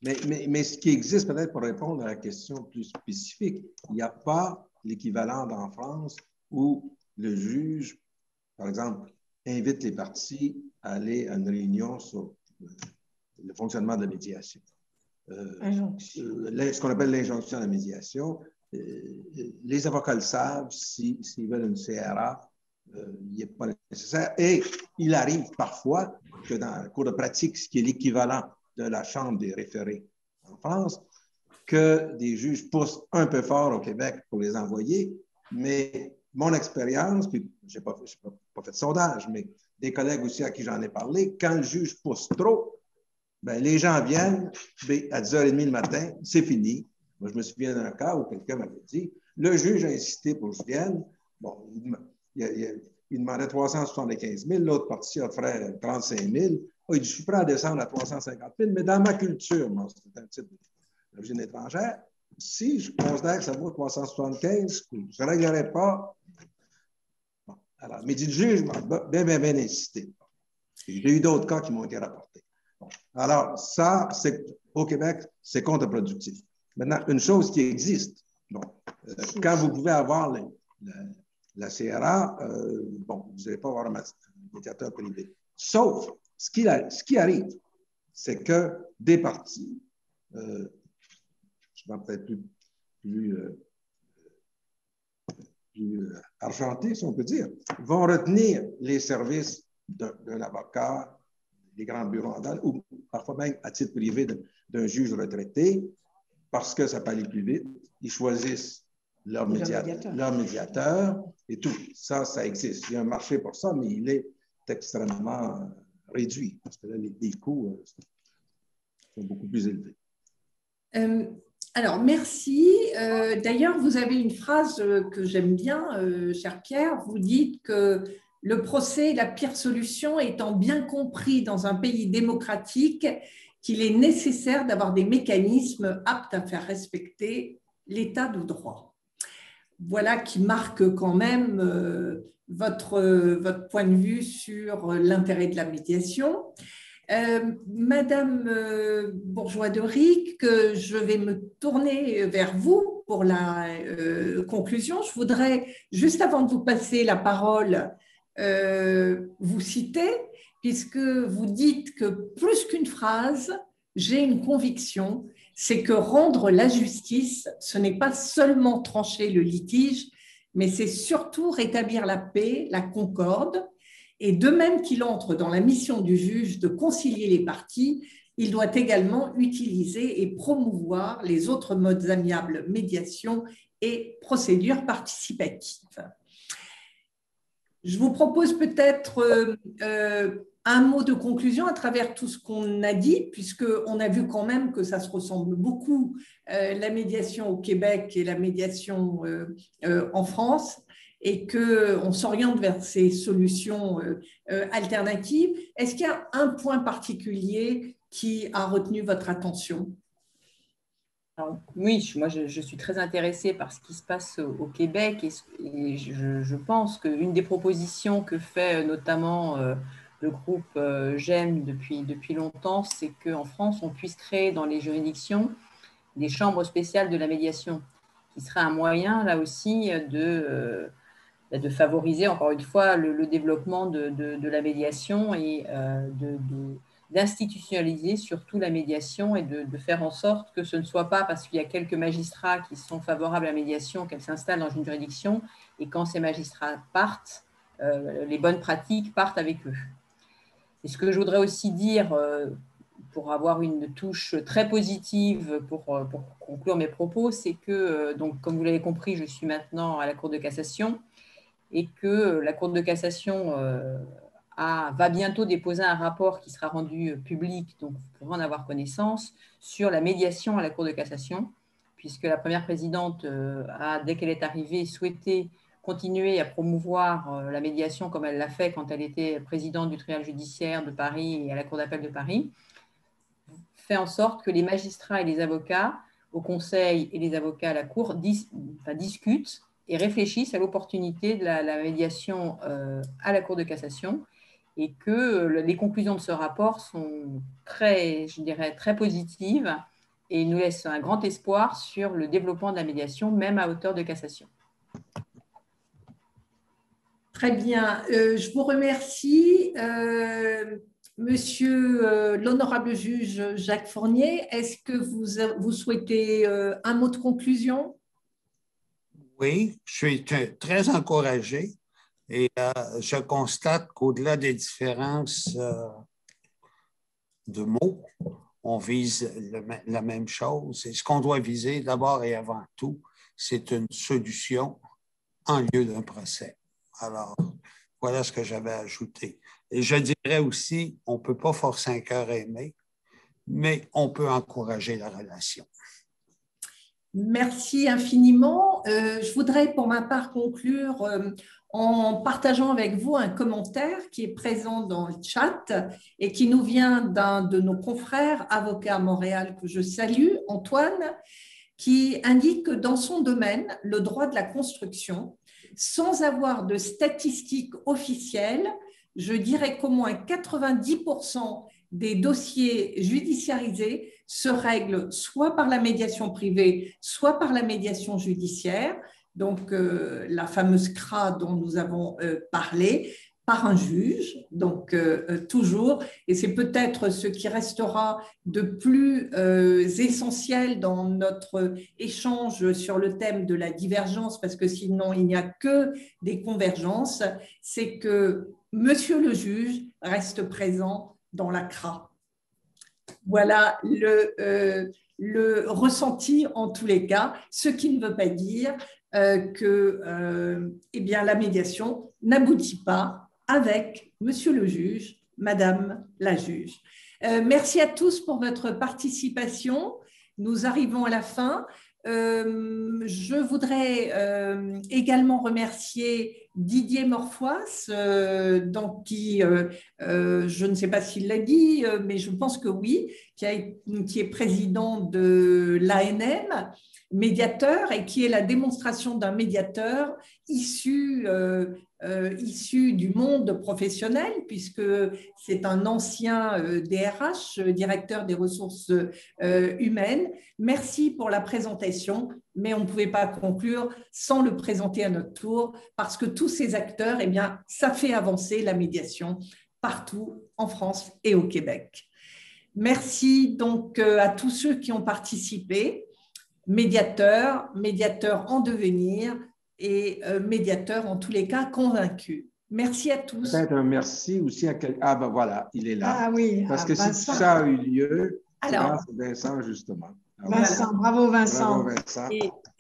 Mais ce qui existe peut-être pour répondre à la question plus spécifique, il n'y a pas l'équivalent en France où le juge, par exemple, invite les parties à aller à une réunion sur le fonctionnement de la médiation. Ce qu'on appelle l'injonction à la médiation, les avocats le savent, s'ils veulent une CRA, il n'est pas nécessaire. Et il arrive parfois que dans le cours de pratique, ce qui est l'équivalent de la Chambre des référés en France, que des juges poussent un peu fort au Québec pour les envoyer, mais mon expérience, puis je n'ai pas fait de sondage, mais des collègues aussi à qui j'en ai parlé, quand le juge pousse trop, ben, les gens viennent, à 10h30 le matin, c'est fini. Moi, je me souviens d'un cas où quelqu'un m'avait dit, le juge a insisté pour que je vienne, bon, il demandait 375 000, l'autre partie offrait 35 000. Oh, il dit, je suis prêt à descendre à 350 000, mais dans ma culture, moi, c'est un type d'origine étrangère, si je considère que ça vaut 375, je ne réglerai pas. Bon, alors, mais dit le juge, bien insisté. J'ai eu d'autres cas qui m'ont été rapportés. Bon, alors, ça, au Québec, c'est contre-productif. Maintenant, une chose qui existe, bon, quand vous pouvez avoir la CRA, bon, vous n'allez pas avoir un médiateur privé. Sauf, ce qui arrive, c'est que des parties je vais peut-être plus argentés, si on peut dire, vont retenir les services d'un avocat, des grands bureaux en Inde, ou parfois même à titre privé d'un juge retraité, parce que ça peut aller plus vite. Ils choisissent leur médiateur et tout. Ça existe. Il y a un marché pour ça, mais il est extrêmement réduit, parce que là, les coûts sont beaucoup plus élevés. Alors, merci. D'ailleurs, vous avez une phrase que j'aime bien, cher Pierre. Vous dites que le procès est la pire solution, étant bien compris dans un pays démocratique qu'il est nécessaire d'avoir des mécanismes aptes à faire respecter l'état de droit. Voilà qui marque quand même votre point de vue sur l'intérêt de la médiation. Madame Bourgeois-Doric, je vais me tourner vers vous pour la conclusion. Je voudrais, juste avant de vous passer la parole, vous citer, puisque vous dites que plus qu'une phrase, j'ai une conviction, c'est que rendre la justice, ce n'est pas seulement trancher le litige, mais c'est surtout rétablir la paix, la concorde. Et de même qu'il entre dans la mission du juge de concilier les parties, il doit également utiliser et promouvoir les autres modes amiables, médiation et procédures participatives. Je vous propose peut-être un mot de conclusion à travers tout ce qu'on a dit, puisqu'on a vu quand même que ça se ressemble beaucoup, la médiation au Québec et la médiation en France, et qu'on s'oriente vers ces solutions alternatives. Est-ce qu'il y a un point particulier qui a retenu votre attention? Alors, oui, moi je suis très intéressée par ce qui se passe au Québec et je pense qu'une des propositions que fait notamment le groupe GEM depuis longtemps, c'est qu'en France, on puisse créer dans les juridictions des chambres spéciales de la médiation, qui serait un moyen, là aussi, de favoriser, encore une fois, le développement de la médiation et d'institutionnaliser surtout la médiation et de faire en sorte que ce ne soit pas parce qu'il y a quelques magistrats qui sont favorables à la médiation qu'elle s'installe dans une juridiction et quand ces magistrats partent, les bonnes pratiques partent avec eux. Et ce que je voudrais aussi dire, pour avoir une touche très positive pour conclure mes propos, c'est que, donc, comme vous l'avez compris, je suis maintenant à la Cour de cassation et que la Cour de cassation va bientôt déposer un rapport qui sera rendu public, donc vous pourrez en avoir connaissance, sur la médiation à la Cour de cassation, puisque la première présidente a, dès qu'elle est arrivée, souhaité continuer à promouvoir la médiation comme elle l'a fait quand elle était présidente du tribunal judiciaire de Paris et à la Cour d'appel de Paris, fait en sorte que les magistrats et les avocats au Conseil et les avocats à la Cour discutent et réfléchissent à l'opportunité de la médiation à la Cour de cassation et que les conclusions de ce rapport sont très, je dirais, très positives et nous laissent un grand espoir sur le développement de la médiation, même à hauteur de cassation. Très bien. Je vous remercie. Monsieur l'honorable juge Jacques Fournier, est-ce que vous souhaitez un mot de conclusion? Oui, je suis très encouragé et je constate qu'au-delà des différences de mots, on vise la même chose. Et ce qu'on doit viser d'abord et avant tout, c'est une solution en lieu d'un procès. Alors, voilà ce que j'avais ajouté. Et je dirais aussi, on ne peut pas forcer un cœur à aimer, mais on peut encourager la relation. Merci infiniment. Je voudrais pour ma part conclure en partageant avec vous un commentaire qui est présent dans le chat et qui nous vient d'un de nos confrères avocats à Montréal que je salue, Antoine, qui indique que dans son domaine, le droit de la construction, sans avoir de statistiques officielles, je dirais qu'au moins 90% des dossiers judiciarisés se règlent soit par la médiation privée, soit par la médiation judiciaire, donc la fameuse CRA dont nous avons parlé, par un juge, donc toujours, et c'est peut-être ce qui restera de plus essentiel dans notre échange sur le thème de la divergence, parce que sinon il n'y a que des convergences, c'est que Monsieur le juge reste présent dans la CRA. Voilà le ressenti en tous les cas, ce qui ne veut pas dire que eh bien, la médiation n'aboutit pas avec Monsieur le juge, Madame la juge. Merci à tous pour votre participation. Nous arrivons à la fin. Je voudrais également remercier Didier Morfois, qui, je ne sais pas s'il l'a dit, mais je pense que oui, qui est président de l'ANM, médiateur, et qui est la démonstration d'un médiateur issu du monde professionnel, puisque c'est un ancien DRH, directeur des ressources humaines. Merci pour la présentation, mais on ne pouvait pas conclure sans le présenter à notre tour, parce que tous ces acteurs, eh bien, ça fait avancer la médiation partout en France et au Québec. Merci donc à tous ceux qui ont participé, médiateurs en devenir et médiateurs en tous les cas convaincus. Merci à tous. Peut-être un merci aussi à quelqu'un. Ah ben voilà, il est là. Ah oui. Parce que Vincent. si ça a eu lieu, alors, c'est Vincent justement. Vincent, bravo Vincent. Bravo Vincent.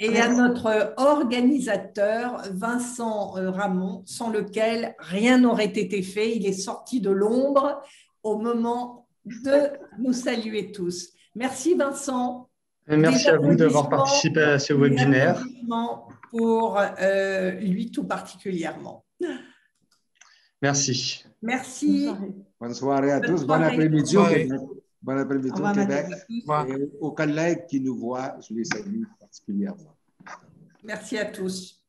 Et à notre organisateur, Vincent Ramon, sans lequel rien n'aurait été fait. Il est sorti de l'ombre au moment de nous saluer tous. Merci Vincent. Merci à vous d'avoir participé à ce webinaire. Pour lui tout particulièrement. Merci. Merci. Bonne soirée à tous. Bon après-midi au Québec. Bon après-midi au Québec. Et aux collègues qui nous voient, je les salue particulièrement. Merci à tous.